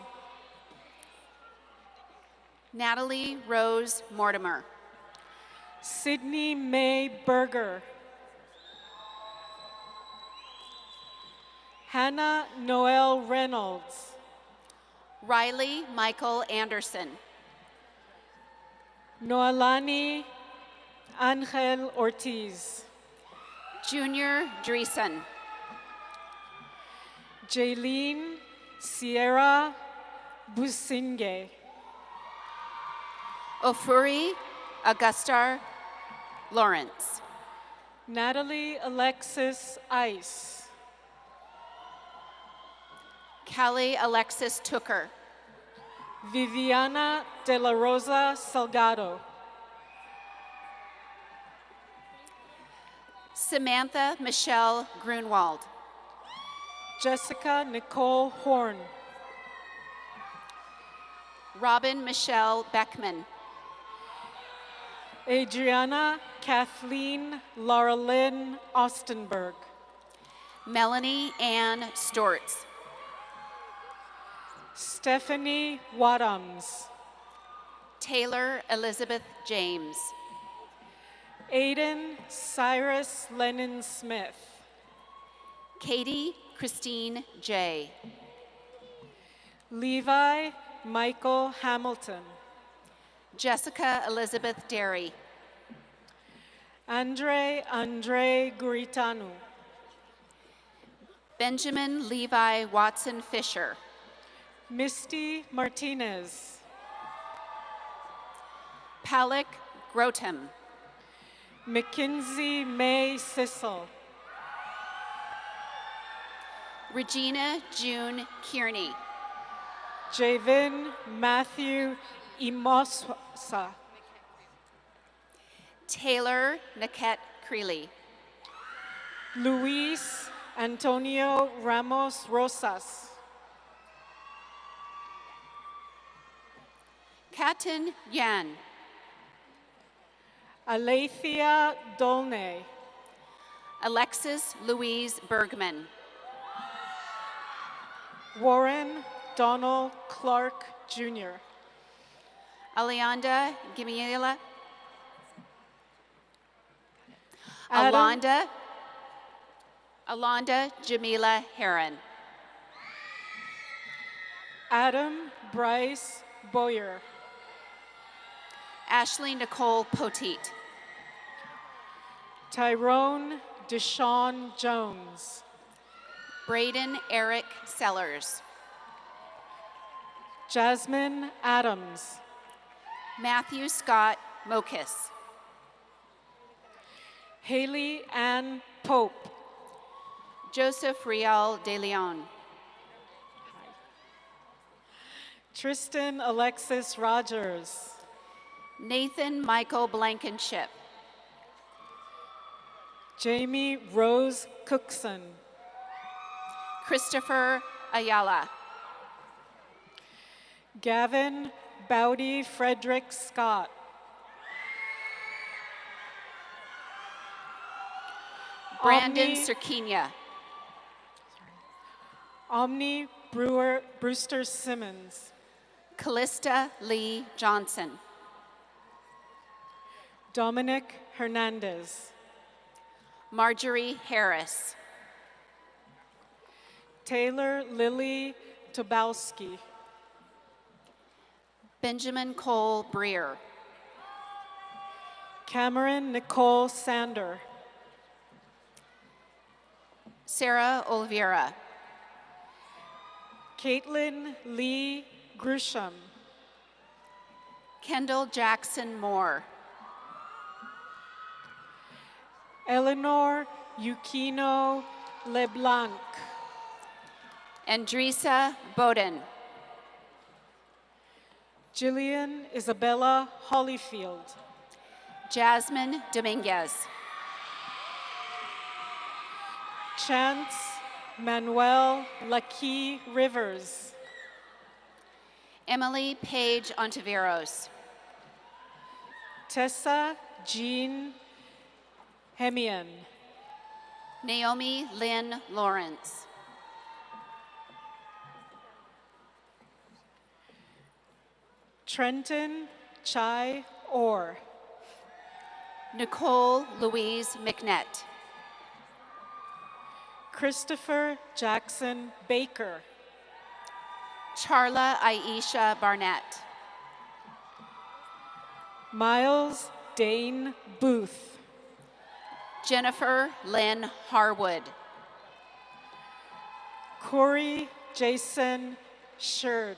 Natalie Rose Mortimer. Sydney May Berger. Hannah Noel Reynolds. Riley Michael Anderson. Noelani Angel Ortiz. Junior Dreesen. Jaylene Sierra Businge. Ofuri Augustar Lawrence. Natalie Alexis Ice. Callie Alexis Tooker. Viviana de la Rosa Salgado. Samantha Michelle Grunwald. Jessica Nicole Horn. Robin Michelle Beckman. Adriana Kathleen Laura Lynn Ostenberg. Melanie Ann Stortz. Stephanie Wadhams. Taylor Elizabeth James. Aiden Cyrus Lennon Smith. Katie Christine J. Levi Michael Hamilton. Jessica Elizabeth Derry. Andre Guritanu. Benjamin Levi Watson Fisher. Misty Martinez. Palak Grotem. Mackenzie May Sissel. Regina June Kearney. Javin Matthew Imosa. Taylor Naket Creeley. Luis Antonio Ramos Rosas. Katin Yan. Alethea Dolne. Alexis Louise Bergman. Warren Donald Clark Jr. Alianda Gimiela. Adam- Alonda Jamila Heron. Adam Bryce Boyer. Ashley Nicole Poteet. Tyrone Deshawn Jones. Braden Eric Sellers. Jasmine Adams. Matthew Scott Mokis. Haley Ann Pope. Joseph Rial de Leon. Tristan Alexis Rogers. Nathan Michael Blankenship. Jamie Rose Cookson. Christopher Ayala. Gavin Bowdy Frederick Scott. Brandon Omni- Cirquinia. Omni Brewster Simmons. Callista Lee Johnson. Dominic Hernandez. Marjorie Harris. Taylor Lily Tobowski. Benjamin Cole Breer. Cameron Nicole Sander. Sarah Oliveira. Caitlin Lee Grisham. Kendall Jackson Moore. Eleanor Yukino LeBlanc. Andresa Bowden. Jillian Isabella Hollyfield. Jasmine Dominguez. Chance Manuel Lucky Rivers. Emily Page Ontiveros. Tessa Jean Hemian. Naomi Lynn Lawrence. Trenton Chai Orr. Nicole Louise McNett. Christopher Jackson Baker. Charla Aisha Barnett. Miles Dane Booth. Jennifer Lynn Harwood. Corey Jason Sherd.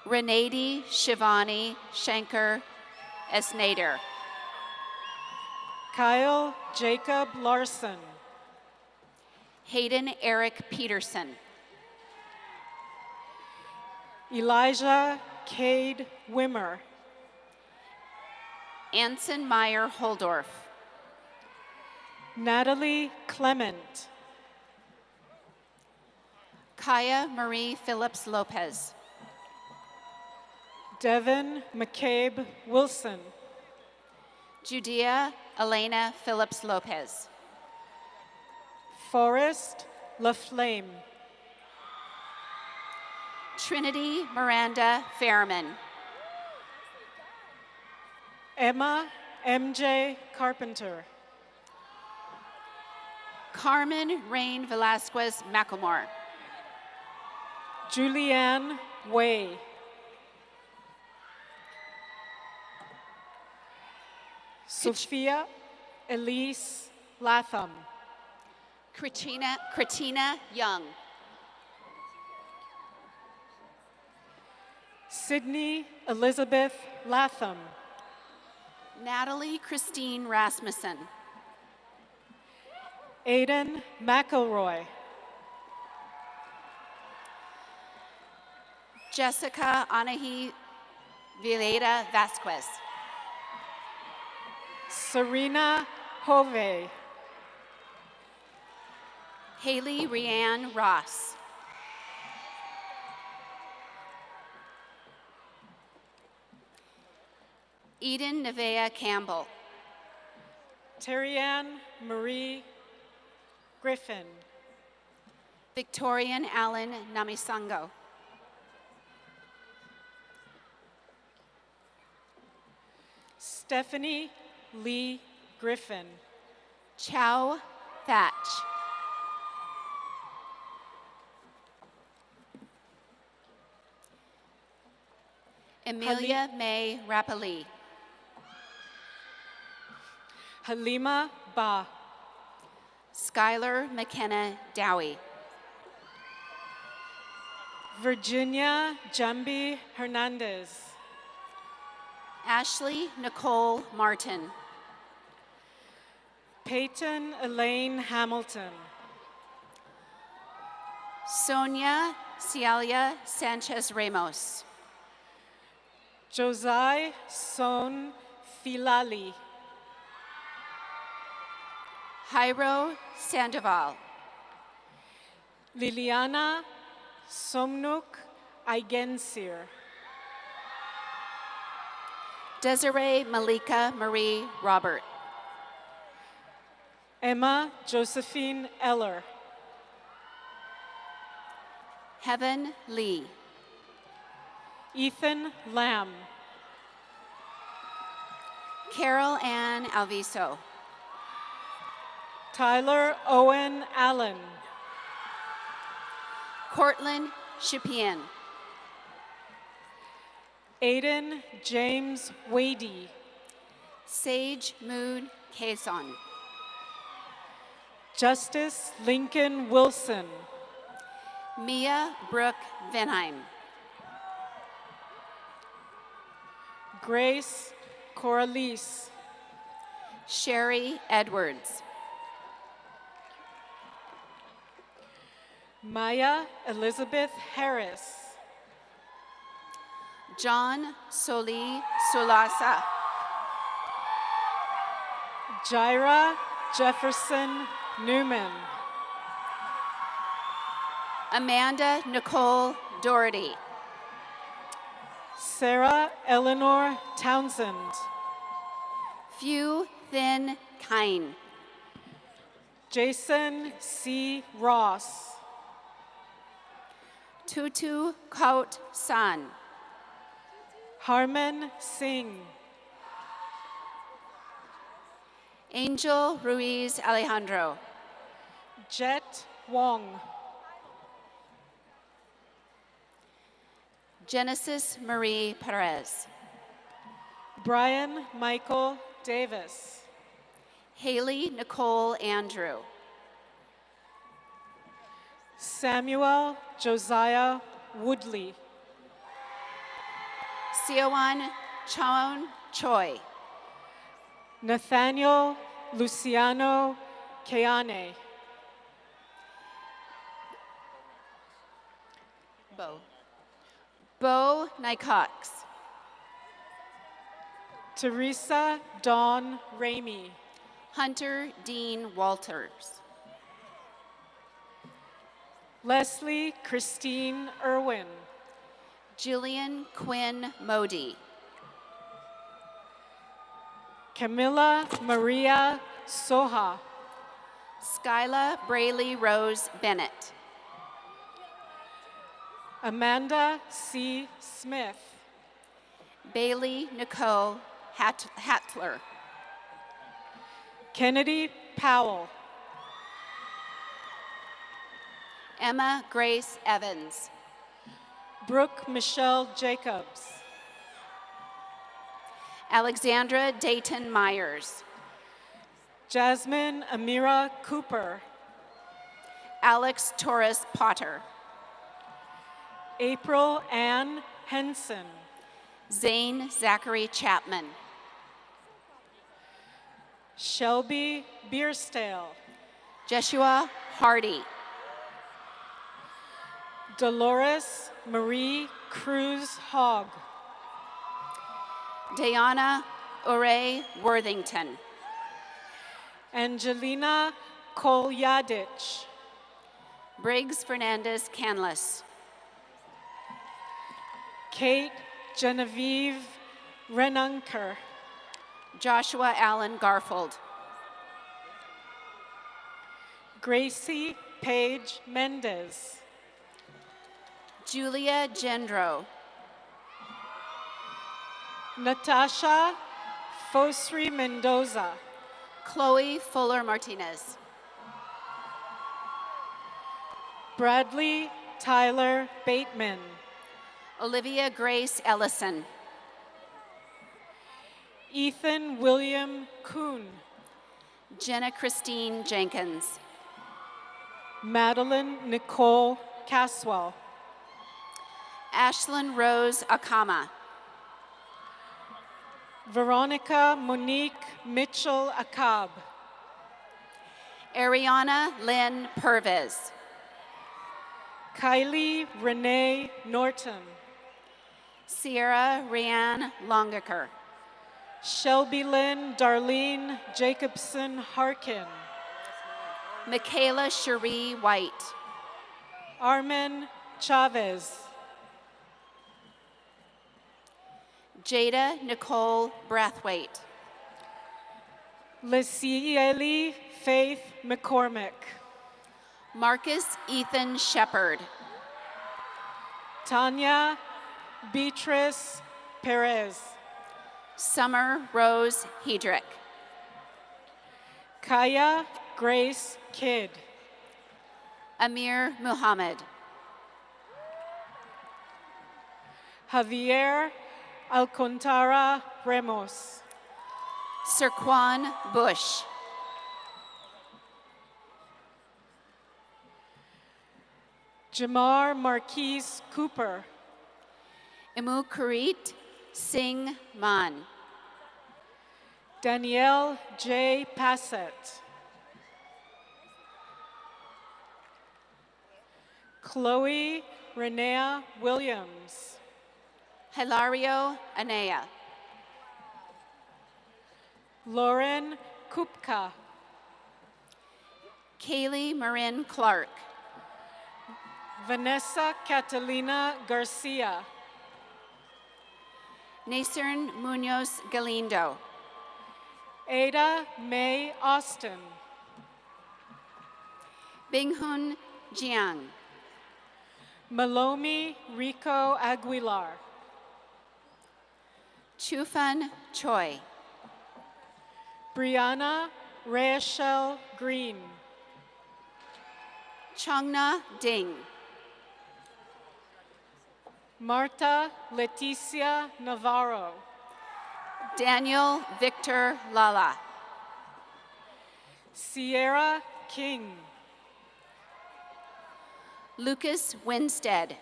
Renady Shivani Shanker Esnader. Kyle Jacob Larson. Hayden Eric Peterson. Elijah Cade Wimmer. Anson Meyer Holdorf. Natalie Clement. Kaya Marie Phillips Lopez. Devin McCabe Wilson. Judea Elena Phillips Lopez. Forrest LaFlame. Trinity Miranda Fairman. Emma MJ Carpenter. Carmen Rain Velasquez McElmore. Julianne Way. Sophia Elise Latham. Kratina Young. Sydney Elizabeth Latham. Natalie Christine Rasmussen. Aiden McElroy. Jessica Anahi Vileda Vasquez. Serena Hove. Haley Rianne Ross. Eden Nevea Campbell. Terrianne Marie Griffin. Victorian Allen Namisango. Stephanie Lee Griffin. Chow Thatch. Amelia May Rapali. Halima Ba. Skylar McKenna Dowie. Virginia Jambi Hernandez. Ashley Nicole Martin. Peyton Elaine Hamilton. Sonia Cialia Sanchez Ramos. Josai Son Filali. Jairo Sandoval. Liliana Somnuk Eigensir. Desiree Malika Marie Robert. Emma Josephine Eller. Heaven Lee. Ethan Lamb. Carol Ann Alviso. Tyler Owen Allen. Cortland Shapian. Aiden James Wadey. Sage Mood Quezon. Justice Lincoln Wilson. Mia Brooke Venheim. Grace Coralice. Sherry Edwards. Maya Elizabeth Harris. John Soli Sulasa. Jaira Jefferson Newman. Amanda Nicole Doherty. Sarah Eleanor Townsend. Few Thin Kine. Jason C. Ross. Tutu Kaut San. Harman Singh. Angel Ruiz Alejandro. Jet Wong. Genesis Marie Perez. Brian Michael Davis. Haley Nicole Andrew. Samuel Josiah Woodley. Siowan Chaon Choi. Nathaniel Luciano Keane. Bo Nycox. Teresa Dawn Ramey. Hunter Dean Walters. Leslie Christine Irwin. Jillian Quinn Modi. Camilla Maria Soha. Skyla Brayley Rose Bennett. Amanda C. Smith. Bailey Nicole Hatler. Kennedy Powell. Emma Grace Evans. Brooke Michelle Jacobs. Alexandra Dayton Myers. Jasmine Amira Cooper. Alex Torres Potter. April Ann Henson. Zane Zachary Chapman. Shelby Bierstale. Jeshua Hardy. Dolores Marie Cruz Hogg. Diana Ore Worthington. Angelina Kolyadich. Briggs Fernandez Canlis. Kate Genevieve Renunker. Joshua Allen Garfield. Gracie Paige Mendez. Julia Gendro. Natasha Fosri Mendoza. Chloe Fuller Martinez. Bradley Tyler Bateman. Olivia Grace Ellison. Ethan William Kuhn. Jenna Christine Jenkins. Madeline Nicole Caswell. Ashlyn Rose Akama. Veronica Monique Mitchell Akab. Ariana Lynn Purvis. Kylie Renee Norton. Sierra Rianne Longaker. Shelby Lynn Darlene Jacobson Harkin. Michaela Cherie White. Armin Chavez. Jada Nicole Brathwaite. Licieli Faith McCormick. Marcus Ethan Shepard. Tanya Beatrice Perez. Summer Rose Hedrick. Kaya Grace Kidd. Amir Muhammad. Javier Alcantara Ramos. Sirquan Bush. Jamar Marquise Cooper. Imukurit Singh Man. Danielle J. Passett. Chloe Renea Williams. Hilario Anea. Lauren Kupka. Kaylee Marin Clark. Vanessa Catalina Garcia. Nasern Munoz Galindo. Ada May Austin. Binghun Jiang. Malomi Rico Aguilar. Chufan Choi. Brianna Rachel Green. Chongna Ding. Marta Leticia Navarro. Daniel Victor Lala. Sierra King. Lucas Winstead.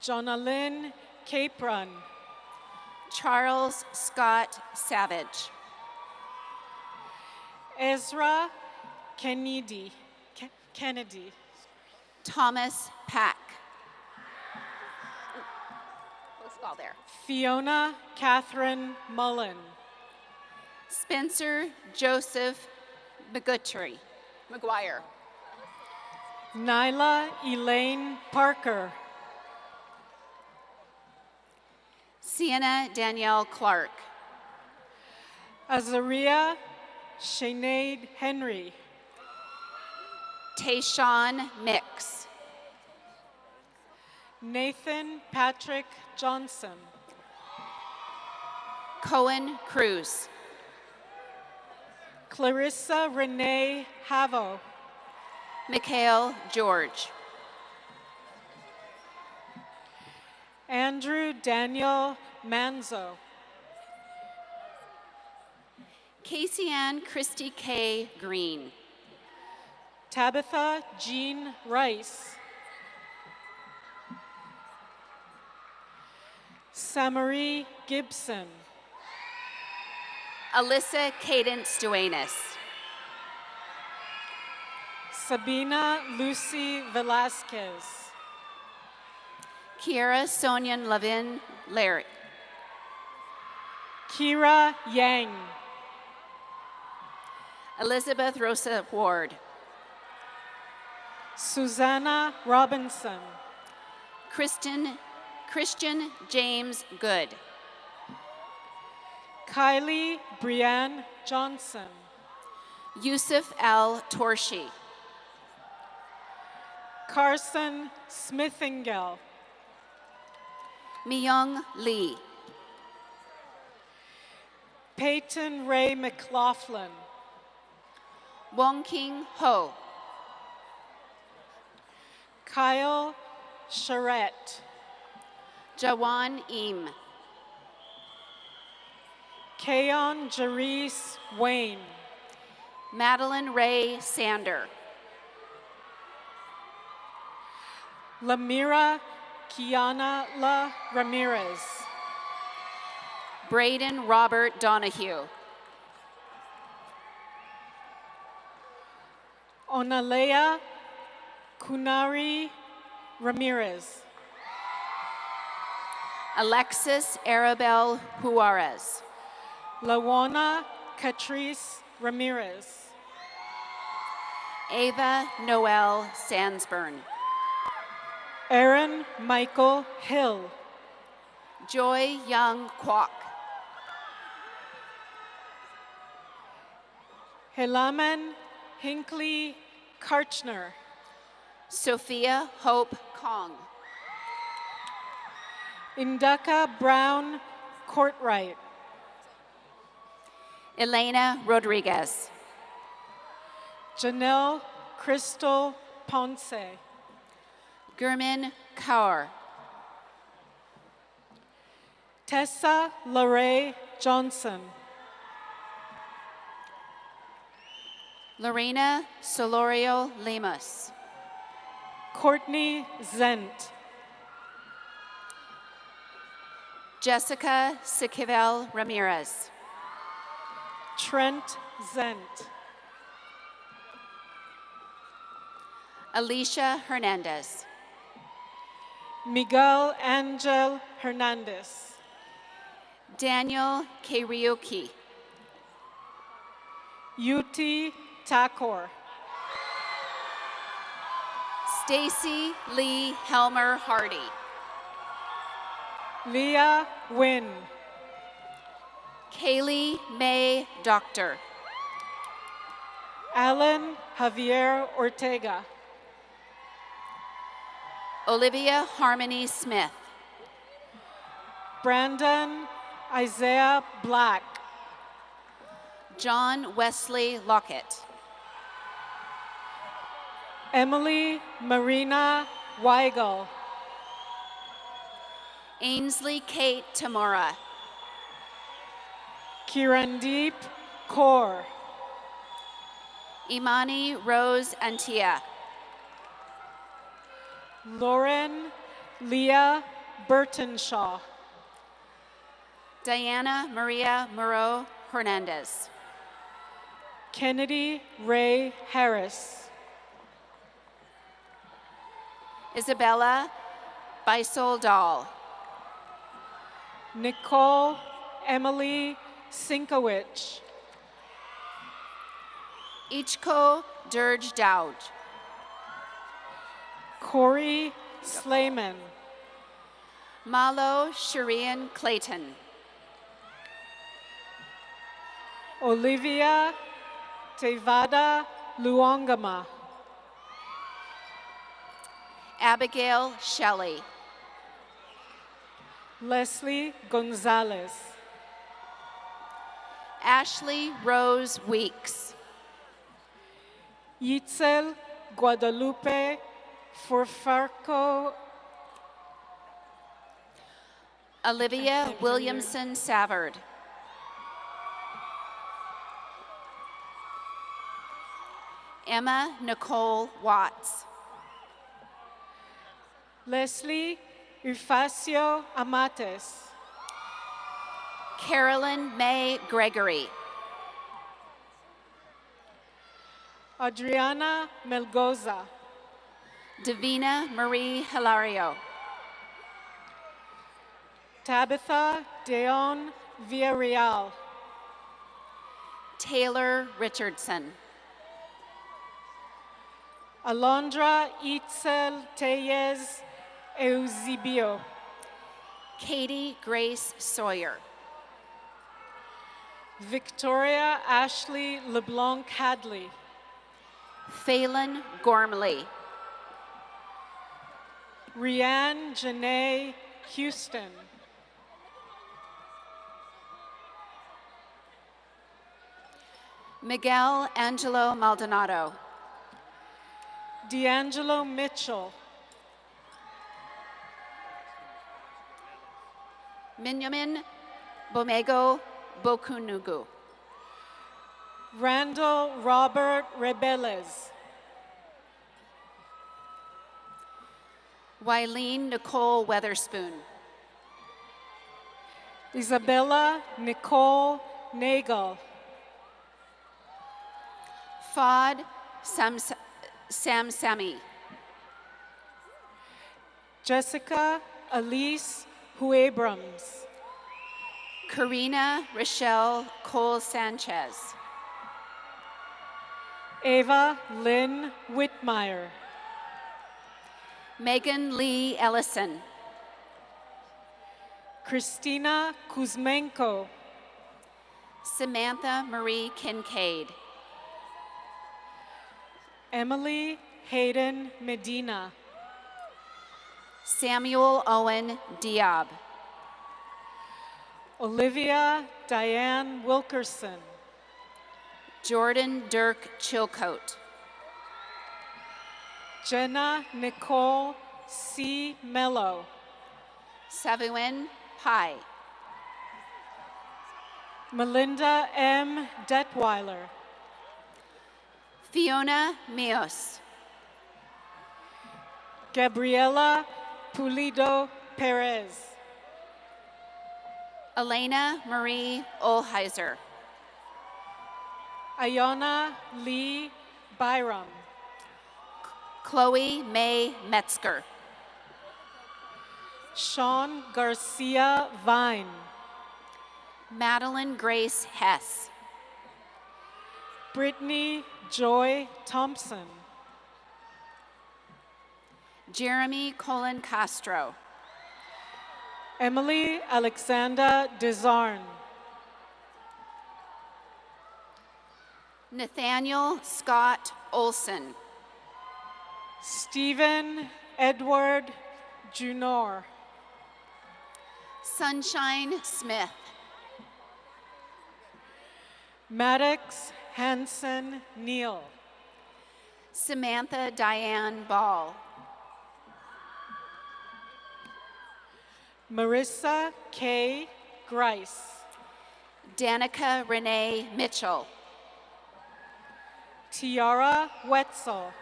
Jonalyn Capron. Charles Scott Savage. Ezra Kennedy. Thomas Pack. Close call there. Fiona Catherine Mullen. Spencer Joseph McGuire. Nyla Elaine Parker. Sienna Danielle Clark. Azaria Sinead Henry. Tayshawn Mix. Nathan Patrick Johnson. Cohen Cruz. Clarissa Renee Havo. Mikhail George. Andrew Daniel Manzo. Casey Ann Christy K. Green. Tabitha Jean Rice. Samarie Gibson. Alyssa Cadence Duenas. Sabina Lucy Velasquez. Kiera Sonyan Lavin Larry. Kira Yang. Elizabeth Rosa Ward. Susanna Robinson. Christian James Good. Kylie Brianne Johnson. Yusuf Al Torshi. Carson Smithingale. Myung Lee. Peyton Ray McLaughlin. Wong King Ho. Kyle Charette. Jawan Im. Kayon Jerice Wayne. Madeline Ray Sander. Lamira Kiana La Ramirez. Braden Robert Donahue. Onalea Kunari Ramirez. Alexis Arabel Juarez. Lawana Catrice Ramirez. Ava Noel Sandsburn. Aaron Michael Hill. Joy Young Kwok. Helaman Hinckley Karchner. Sophia Hope Kong. Indaka Brown Courtwright. Elena Rodriguez. Janelle Crystal Ponce. Gurman Kaur. Tessa Larae Johnson. Lorena Solorio Lemus. Courtney Zent. Jessica Sikivel Ramirez. Trent Zent. Alicia Hernandez. Miguel Angel Hernandez. Daniel Keryuki. Yuti Takor. Stacy Lee Helmer Hardy. Leah Wynn. Kaylee May Doctor. Alan Javier Ortega. Olivia Harmony Smith. Brandon Isaiah Black. John Wesley Lockett. Emily Marina Weigel. Ainsley Kate Tamora. Kirandeep Kaur. Imani Rose Antia. Lauren Leah Burtonshaw. Diana Maria Moreau Hernandez. Kennedy Ray Harris. Isabella Bisol Dahl. Nicole Emily Sinkowicz. Ichko Dirge Dowd. Corey Slayman. Malo Shireen Clayton. Olivia Tevada Luangama. Abigail Shelley. Leslie Gonzalez. Ashley Rose Weeks. Yitzel Guadalupe Forfarco. Olivia Williamson Savard. Emma Nicole Watts. Leslie Ufacio Amates. Carolyn May Gregory. Adriana Melgoza. Davina Marie Hilario. Tabitha Deon Villarreal. Taylor Richardson. Alondra Itzel Tellez Eusebio. Katie Grace Sawyer. Victoria Ashley LeBlanc Hadley. Phelan Gormley. Rianne Janae Houston. Miguel Angelo Maldonado. D'Angelo Mitchell. Minyamin Bomego Bokunugu. Randall Robert Rebeles. Wileen Nicole Weatherspoon. Isabella Nicole Nagel. Fod Sam Sami. Jessica Elise Huabrams. Karina Rochelle Cole Sanchez. Ava Lynn Whitmire. Megan Lee Ellison. Christina Kuzmenko. Samantha Marie Kincaid. Emily Hayden Medina. Samuel Owen Diab. Olivia Diane Wilkerson. Jordan Dirk Chilcote. Jenna Nicole C. Mello. Savuin Pai. Melinda M. Detweiler. Fiona Mios. Gabriela Pulido Perez. Elena Marie Olheiser. Ayana Lee Byram. Chloe May Metzger. Sean Garcia Vine. Madeline Grace Hess. Brittany Joy Thompson. Jeremy Colin Castro. Emily Alexander Desarn. Nathaniel Scott Olson. Stephen Edward Junor. Sunshine Smith. Maddox Hanson Neal. Samantha Diane Ball. Marissa K. Grice. Danica Renee Mitchell. Tiara Wetzel.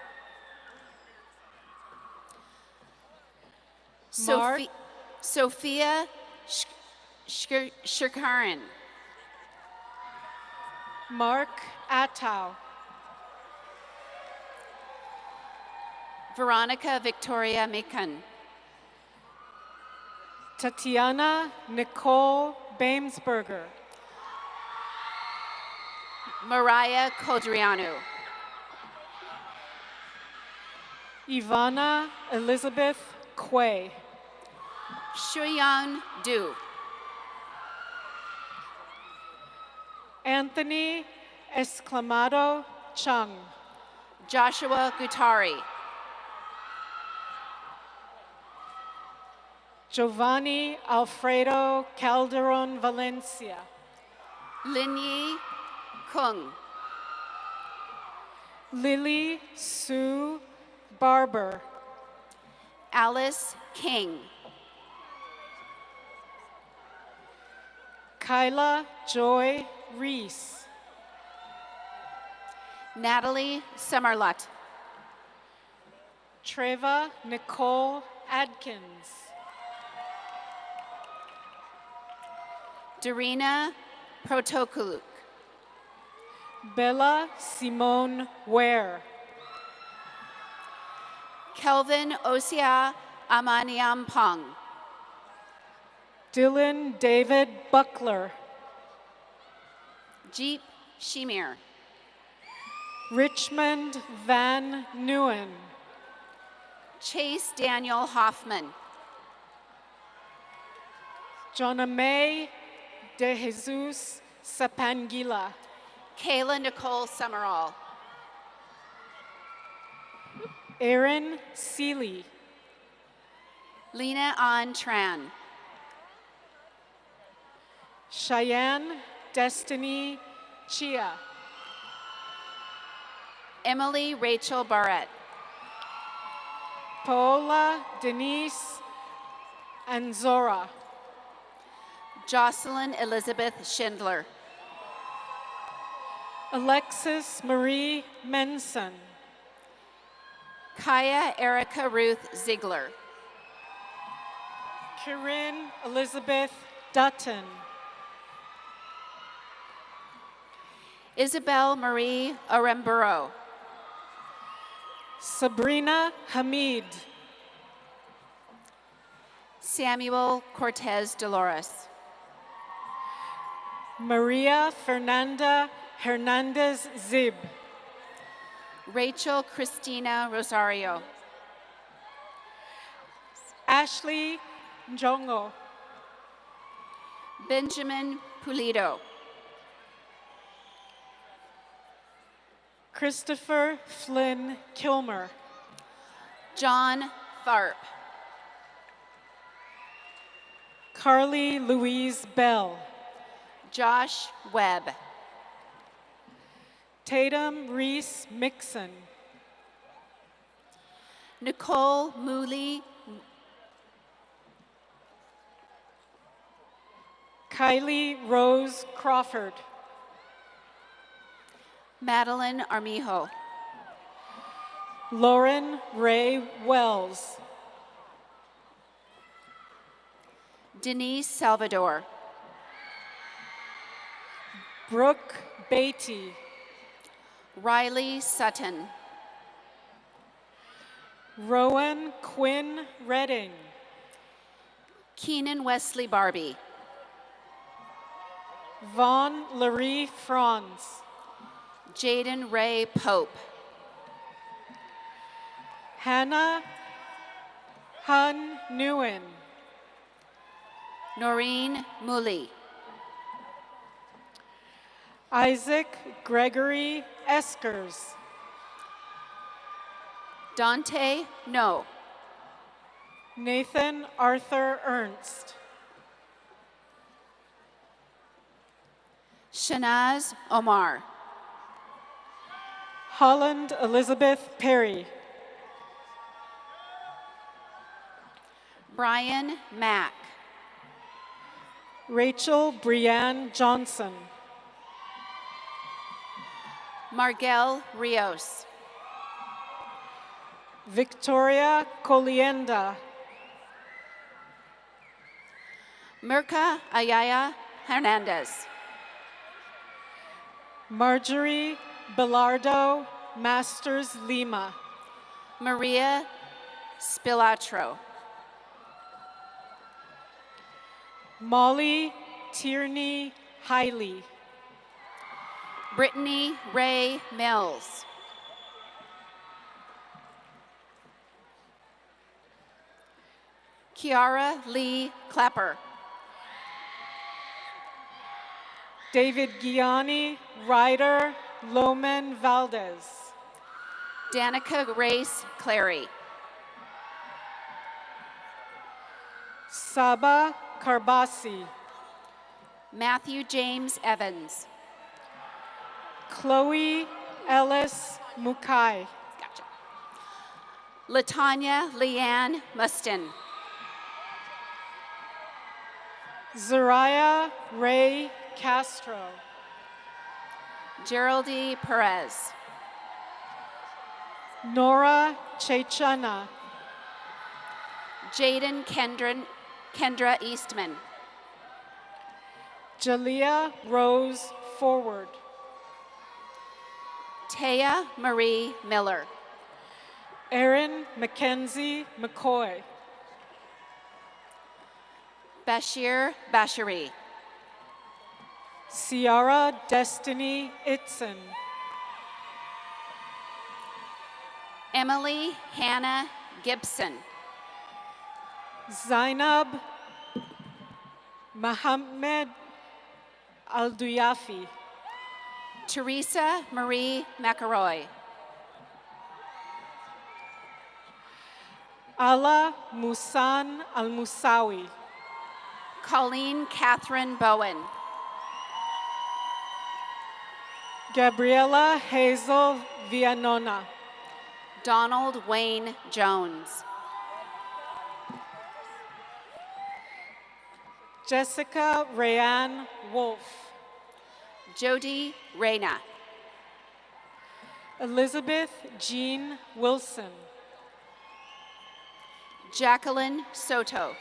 Mark Sophia Shirkaran. Mark Attow. Veronica Victoria Mikan. Tatiana Nicole Bamesberger. Mariah Codrianu. Ivana Elizabeth Quay. Shuyan Du. Anthony Exclamado Chung. Joshua Gutari. Giovanni Alfredo Calderon Valencia. Linyi Kung. Lily Sue Barber. Alice King. Kyla Joy Reese. Natalie Summerlot. Treva Nicole Adkins. Darina Protokuluk. Bella Simone Ware. Kelvin Osia Amaniampong. Dylan David Buckler. Jeep Shimir. Richmond Van Newen. Chase Daniel Hoffman. Jonna May De Jesus Sapangila. Kayla Nicole Summerall. Erin Seeley. Lena An Tran. Cheyenne Destiny Chia. Emily Rachel Barrett. Paola Denise Anzora. Jocelyn Elizabeth Schindler. Alexis Marie Menson. Kaya Erica Ruth Ziegler. Corinne Elizabeth Dutton. Isabel Marie Oremburo. Sabrina Hamid. Samuel Cortez Dolores. Maria Fernanda Hernandez Zib. Rachel Christina Rosario. Ashley Njongo. Benjamin Pulido. Christopher Flynn Kilmer. John Tharp. Carly Louise Bell. Josh Webb. Tatum Reese Mixon. Nicole Mooley. Kylie Rose Crawford. Madeline Armijo. Lauren Ray Wells. Denise Salvador. Brooke Beatty. Riley Sutton. Rowan Quinn Redding. Keenan Wesley Barbie. Vaughn Laree Franz. Jaden Ray Pope. Hannah Hun Nguyen. Noreen Mooley. Isaac Gregory Eskers. Dante No. Nathan Arthur Ernst. Shanaz Omar. Holland Elizabeth Perry. Brian Mack. Rachel Brianne Johnson. Margel Rios. Victoria Colienda. Mirka Ayaya Hernandez. Marjorie Belardo Masters Lima. Maria Spilatro. Molly Tierney Hiley. Brittany Ray Mills. Kiara Lee Clapper. David Gianni Ryder Loman Valdez. Danica Grace Clary. Saba Karbasi. Matthew James Evans. Chloe Ellis Mukai. Gotcha. Latanya Leanne Mustin. Zariah Ray Castro. Geraldine Perez. Nora Chechana. Jaden Kendra Eastman. Jalea Rose Forward. Taya Marie Miller. Erin Mackenzie McCoy. Bashir Bashiri. Ciara Destiny Itzen. Emily Hannah Gibson. Zainab Mohammed Alduyafi. Teresa Marie McElroy. Ala Musan Al-Musawi. Colleen Catherine Bowen. Gabriela Hazel Villanona. Donald Wayne Jones. Jessica Rayanne Wolf. Jody Reyna. Elizabeth Jean Wilson. Jacqueline Soto.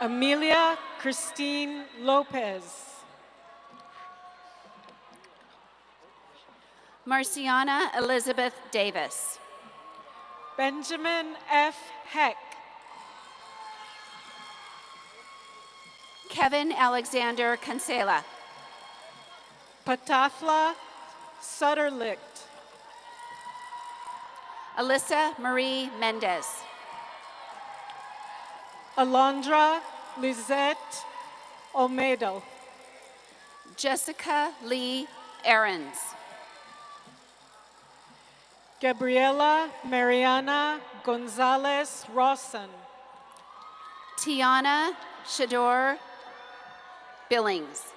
Amelia Christine Lopez. Marciana Elizabeth Davis. Benjamin F. Heck. Kevin Alexander Cancela. Patafla Sutterlicht. Alyssa Marie Mendez. Alondra Lizette Olmedo. Jessica Lee Ahrens. Gabriela Mariana Gonzalez Rawson. Tiana Shador Billings.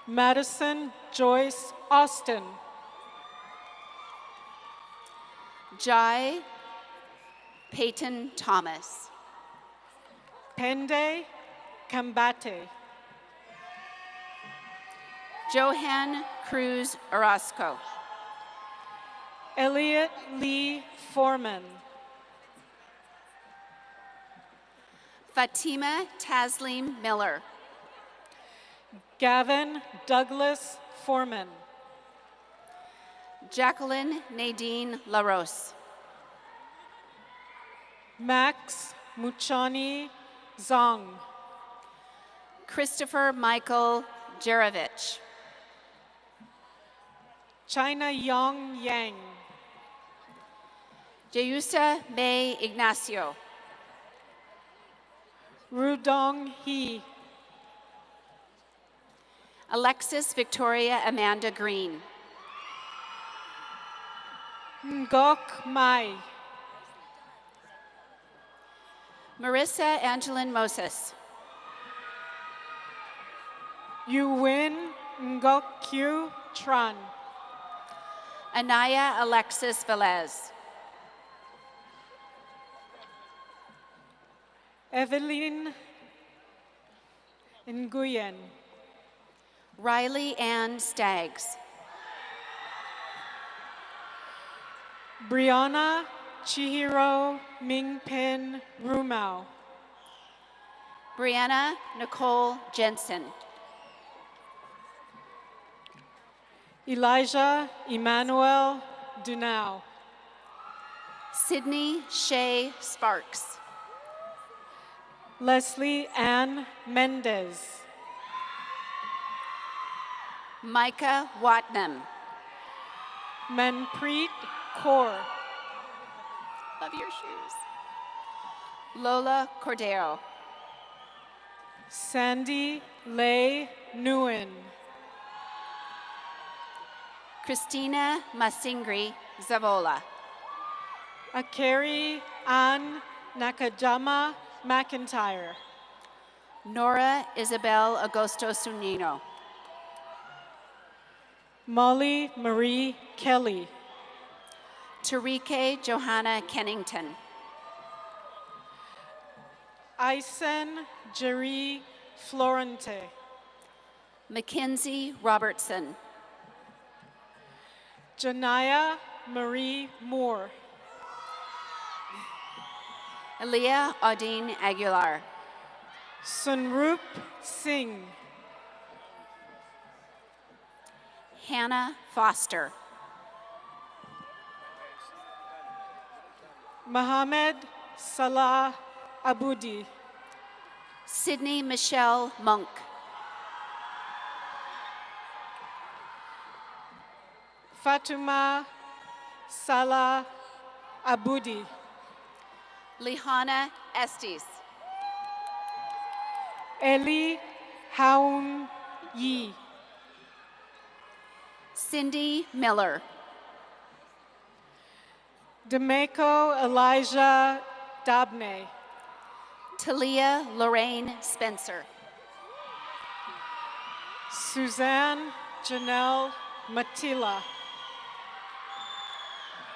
Madison Joyce Austin. Jai Peyton Thomas. Pende Cambate. Johan Cruz Orozco. Elliot Lee Foreman. Fatima Taslim Miller. Gavin Douglas Foreman. Jacqueline Nadine LaRose. Max Muchani Zong. Christopher Michael Jerovich. China Yong Yang. Jeusa May Ignacio. Rudong He. Alexis Victoria Amanda Green. Ngok Mai. Marissa Angeline Moses. Yuwin Ngok Kyu Tran. Anaya Alexis Velez. Evelyn Nguyen. Riley Ann Staggs. Brianna Chihiro Mingpin Rumau. Brianna Nicole Jensen. Elijah Emmanuel Dunau. Sydney Shea Sparks. Leslie Ann Mendez. Micah Watnam. Manpreet Kaur. Love your shoes. Lola Cordero. Sandy Lei Nguyen. Christina Masingri Zavola. Akeri Ann Nakajama McIntyre. Nora Isabel Agosto Sunino. Molly Marie Kelly. Tarike Johanna Kennington. Isen Jerry Florente. Mackenzie Robertson. Janaya Marie Moore. Elia Audine Aguilar. Sunrup Singh. Hannah Foster. Mohammed Salah Aboudi. Sydney Michelle Monk. Fatuma Salah Aboudi. Lihana Estes. Eli Haun Yi. Cindy Miller. Demeco Elijah Dabney. Talia Lorraine Spencer. Suzanne Janelle Matila.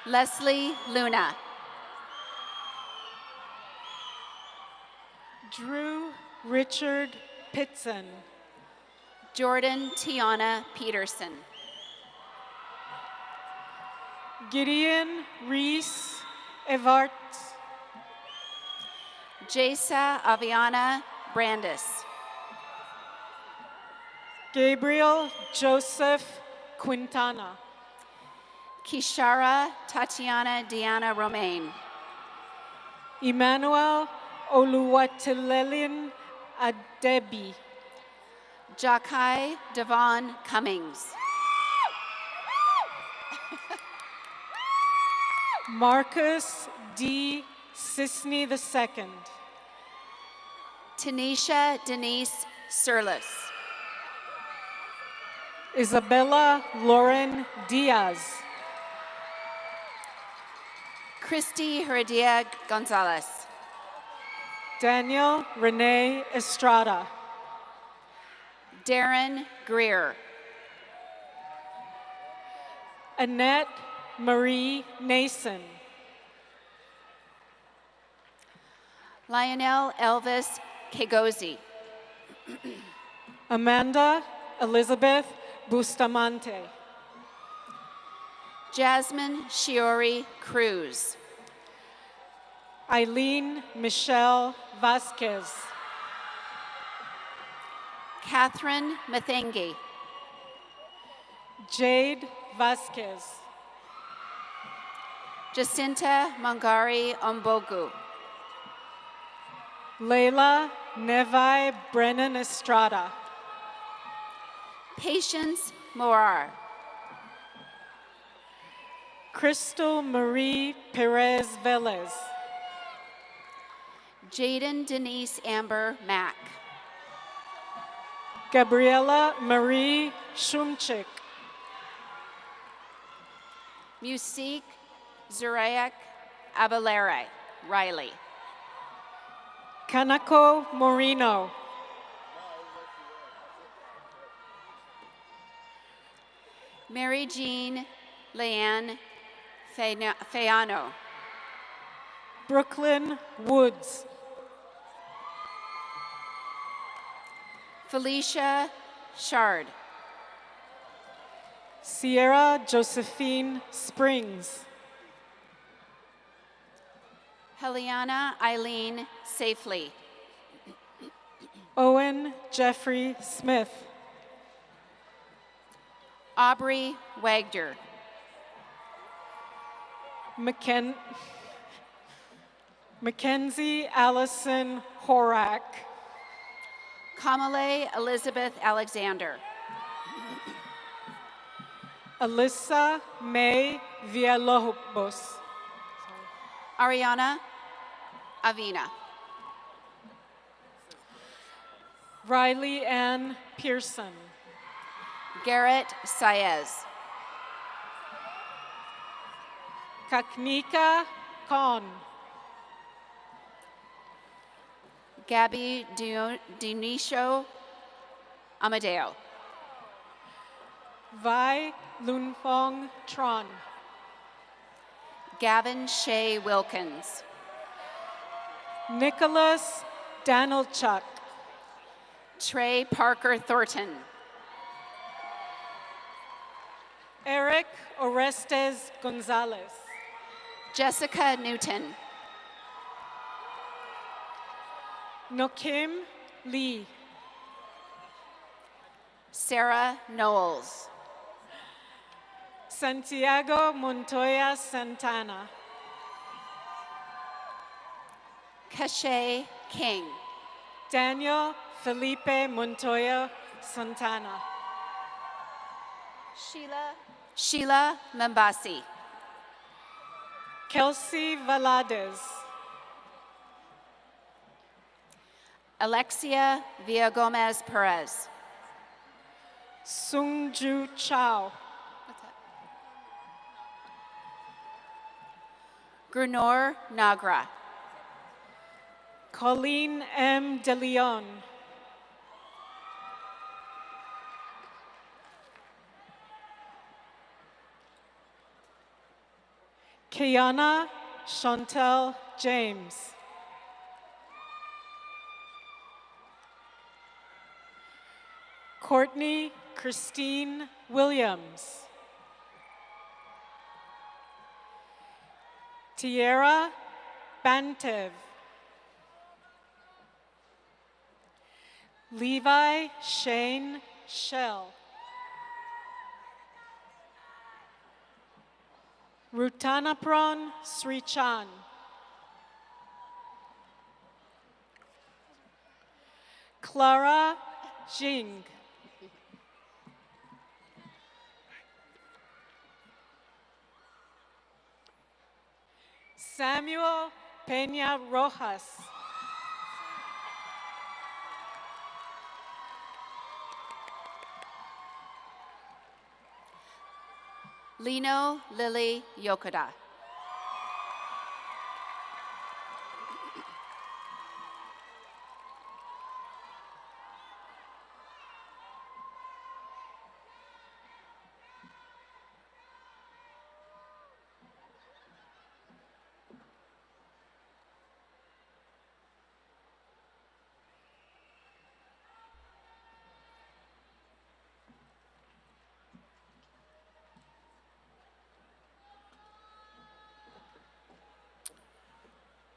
Leslie Luna. Drew Richard Pitson. Jordan Tiana Peterson. Gideon Reese Evart. Jasa Aviana Brandis. Gabriel Joseph Quintana. Kishara Tatiana Diana Romaine. Emmanuel Oluwatilelin Adebi. Jakai Devon Cummings. Marcus D. Sisney II. Tanisha Denise Surlis. Isabella Lauren Diaz. Christy Heredia Gonzalez. Daniel Renee Estrada. Darren Greer. Annette Marie Nason. Lionel Elvis Kegozi. Amanda Elizabeth Bustamante. Jasmine Shiori Cruz. Eileen Michelle Vasquez. Catherine Mathengi. Jade Vasquez. Jacinta Mangari Ombogu. Layla Nevi Brennan Estrada. Patience Morar. Crystal Marie Perez Velez. Jaden Denise Amber Mack. Gabriela Marie Shumchik. Musique Zurayak Abalere Riley. Kanako Moreno. Mary Jean Leanne Fayano. Brooklyn Woods. Felicia Shard. Sierra Josephine Springs. Heliana Eileen Safely. Owen Jeffrey Smith. Aubrey Wagner. Mackenzie Allison Horak. Kamale Elizabeth Alexander. Alyssa May Villalobos. Ariana Avina. Riley Ann Pearson. Garrett Saez. Kaknika Khan. Gabby Dionisio Amadeo. Vi Lunfong Tron. Gavin Shea Wilkins. Nicholas Danilchuk. Trey Parker Thornton. Eric Orestes Gonzalez. Jessica Newton. Nokim Lee. Sarah Knowles. Santiago Montoya Santana. Kashay King. Daniel Felipe Montoya Santana. Sheila Membasi. Kelsey Valadez. Alexia Villagomez Perez. Sungju Chao. Grunor Nagra. Colleen M. De Leon. Kiana Chantel James. Courtney Christine Williams. Tierra Bantev. Levi Shane Shell. Rutanapron Srichan. Clara Jing. Samuel Peña Rojas. Lino Lily Yokoda.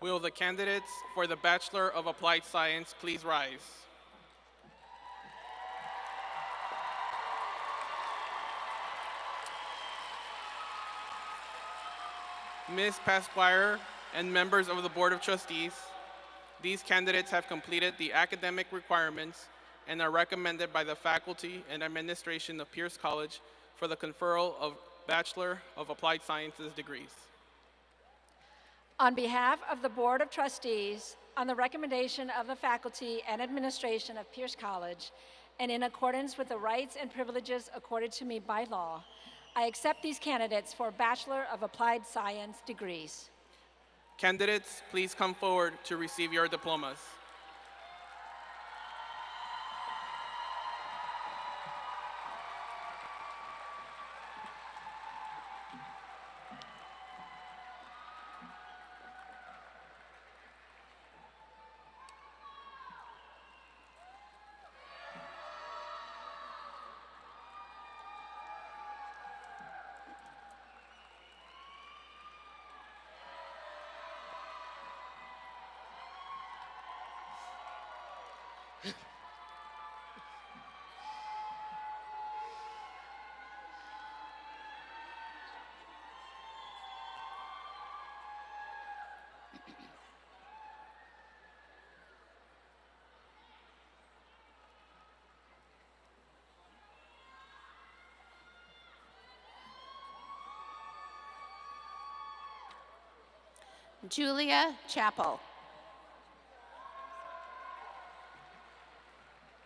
Will the candidates for the Bachelor of Applied Science please rise? Ms. Pasquire and members of the Board of Trustees, these candidates have completed the academic requirements and are recommended by the faculty and administration of Pierce College for the conferral of Bachelor of Applied Sciences degrees. On behalf of the Board of Trustees, on the recommendation of the faculty and administration of Pierce College, and in accordance with the rights and privileges accorded to me by law, I accept these candidates for Bachelor of Applied Science degrees. Candidates, please come forward to receive your diplomas. Julia Chappell.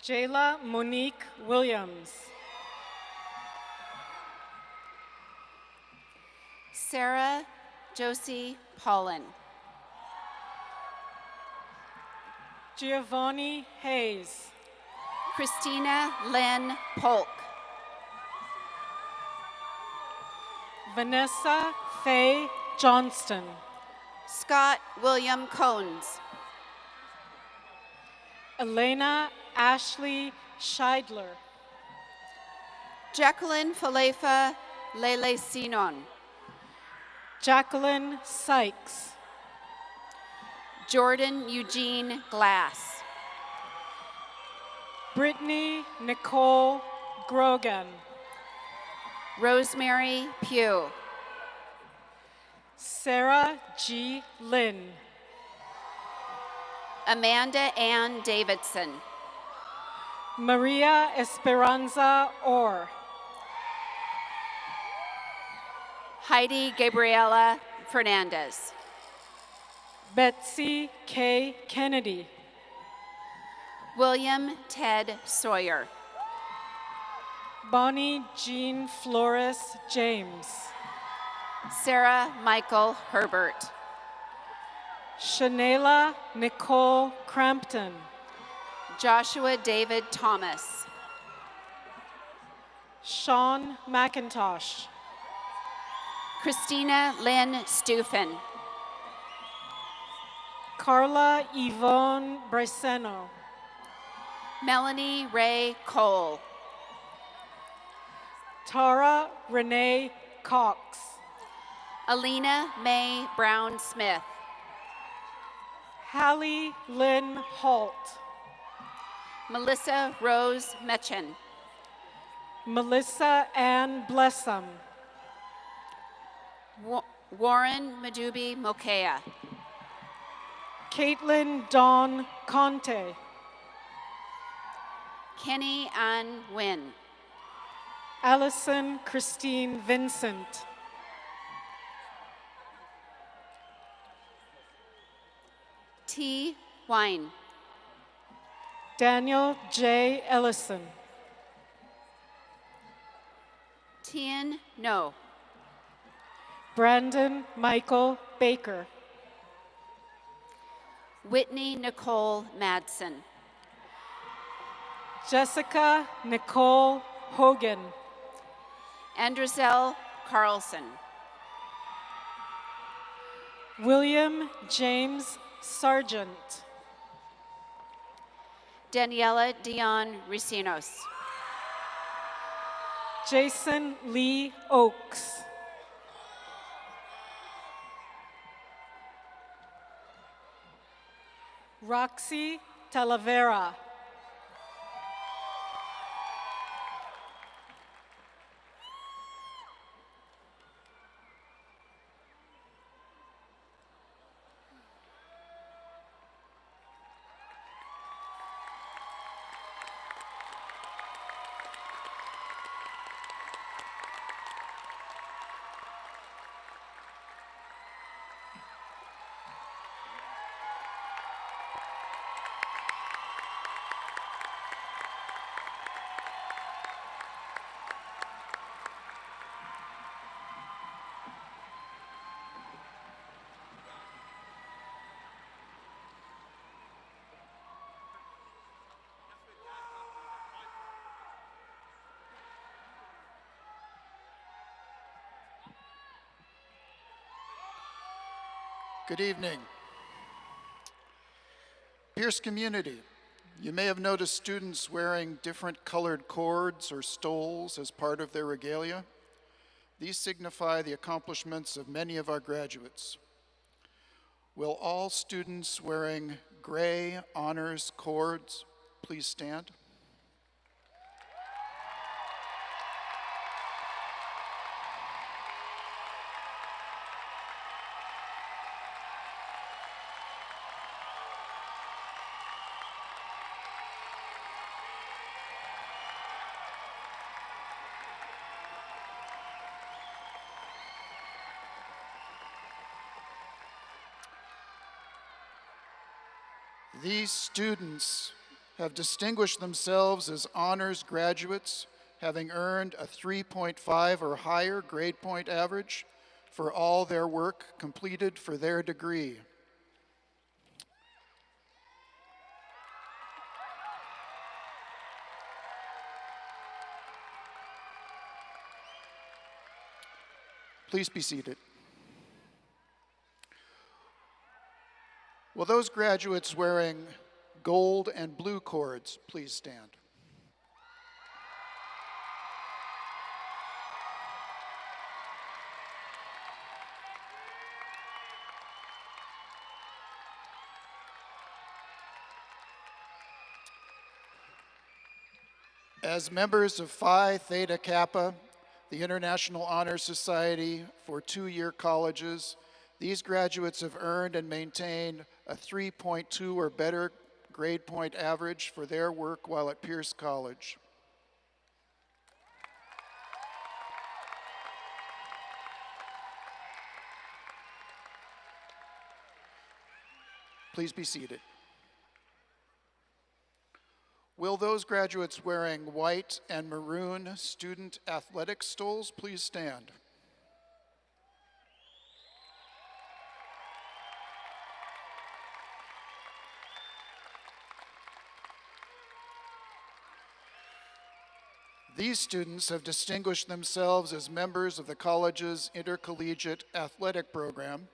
Jayla Monique Williams. Sarah Josie Paulin. Giovanni Hayes. Christina Lynn Polk. Vanessa Faye Johnston. Scott William Cones. Elena Ashley Scheidler. Jacqueline Falefa Lele Sinon. Jacqueline Sykes. Jordan Eugene Glass. Brittany Nicole Grogan. Rosemary Pugh. Sarah G. Lynn. Amanda Ann Davidson. Maria Esperanza Orr. Heidi Gabriela Fernandez. Betsy K. Kennedy. William Ted Sawyer. Bonnie Jean Flores James. Sarah Michael Herbert. Shanela Nicole Crampton. Joshua David Thomas. Sean McIntosh. Christina Lynn Stufen. Carla Yvonne Briseno. Melanie Ray Cole. Tara Renee Cox. Alina Mae Brown Smith. Hallie Lynn Holt. Melissa Rose Metchen. Melissa Ann Blessum. Warren Madubi Mokea. Caitlin Dawn Conte. Kenny Ann Wynn. Allison Christine Vincent. T. Wine. Daniel J. Ellison. Tien No. Brandon Michael Baker. Whitney Nicole Madsen. Jessica Nicole Hogan. Andrizel Carlson. William James Sargent. Daniela Dion Ricinos. Jason Lee Oakes. Roxy Talavera. Good evening. Pierce community, you may have noticed students wearing different colored cords or stoles as part of their regalia. These signify the accomplishments of many of our graduates. Will all students wearing gray honors cords please stand? These students have distinguished themselves as honors graduates, having earned a 3.5 or higher grade point average for all their work completed for their degree. Please be seated. Will those graduates wearing gold and blue cords please stand? As members of Phi Theta Kappa, the International Honor Society for two-year colleges, these graduates have earned and maintained a 3.2 or better grade point average for their work while at Pierce College. Please be seated. Will those graduates wearing white and maroon student athletic stoles please stand? These students have distinguished themselves as members of the college's intercollegiate athletic program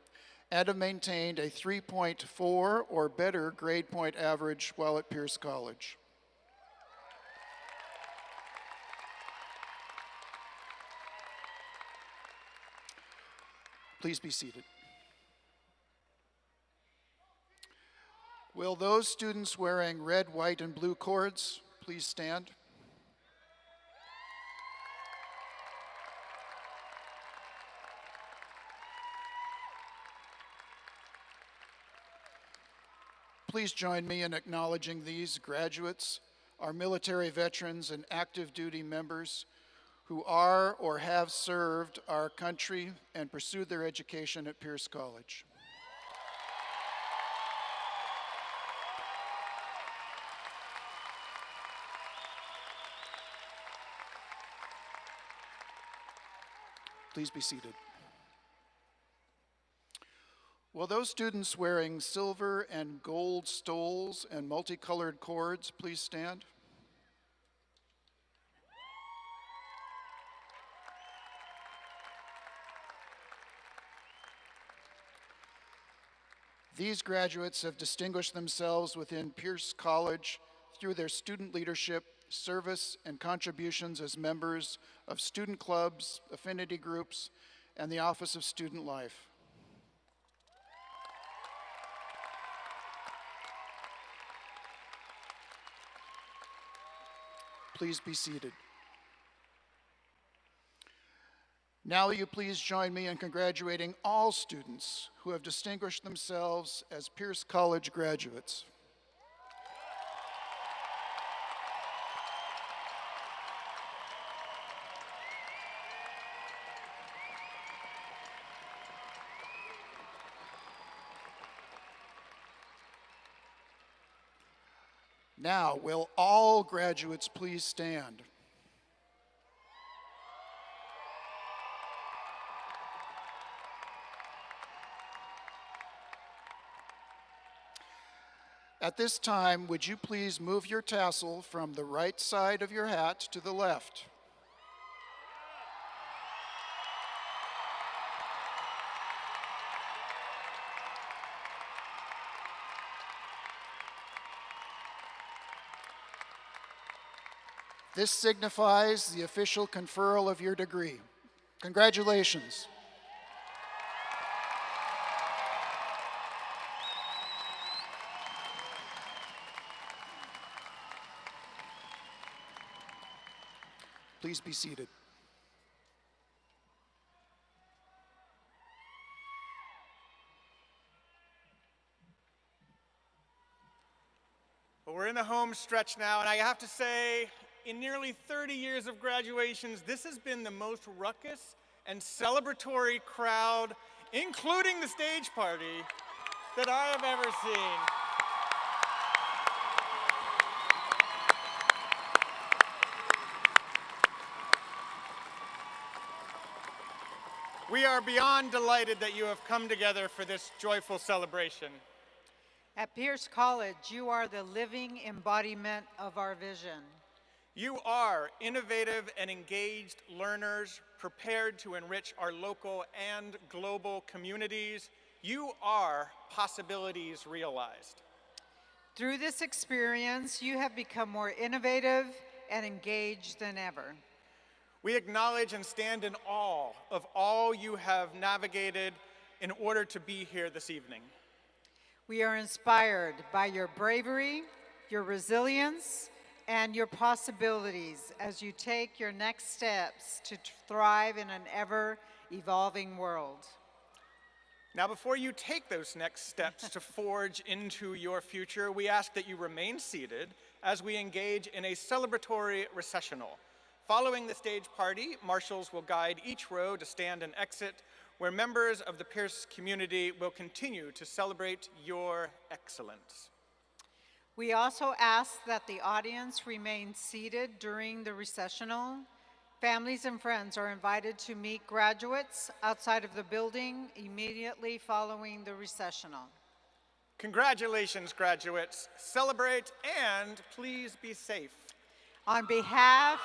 and have maintained a 3.4 or better grade point average while at Pierce College. Please be seated. Will those students wearing red, white, and blue cords please stand? please join me in acknowledging these graduates, our military veterans and active duty members who are or have served our country and pursued their education at Pierce College. Please be seated. Will those students wearing silver and gold stoles and multicolored cords please stand? These graduates have distinguished themselves within Pierce College through their student leadership, service, and contributions as members of student clubs, affinity groups, and the Office of Student Life. Please be seated. Now will you please join me in congratulating all students who have distinguished themselves as Pierce College graduates. Now, will all graduates please stand? At this time, would you please move your tassel from the right side of your hat to the left? This signifies the official conferral of your degree. Congratulations. Please be seated. Well, we're in the home stretch now, and I have to say, in nearly 30 years of graduations, this has been the most ruckus and celebratory crowd, including the stage party, that I have ever seen. We are beyond delighted that you have come together for this joyful celebration. At Pierce College, you are the living embodiment of our vision. You are innovative and engaged learners prepared to enrich our local and global communities. You are possibilities realized. Through this experience, you have become more innovative and engaged than ever. We acknowledge and stand in awe of all you have navigated in order to be here this evening. We are inspired by your bravery, your resilience, and your possibilities as you take your next steps to thrive in an ever-evolving world. Now, before you take those next steps to forge into your future, we ask that you remain seated as we engage in a celebratory recessional. Following the stage party, marshals will guide each row to stand and exit, where members of the Pierce community will continue to celebrate your excellence. We also ask that the audience remain seated during the recessional. Families and friends are invited to meet graduates outside of the building immediately following the recessional. Congratulations, graduates. Celebrate and please be safe. On behalf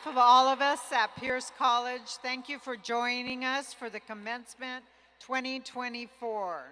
of all of us at Pierce College, thank you for joining us for the commencement 2024.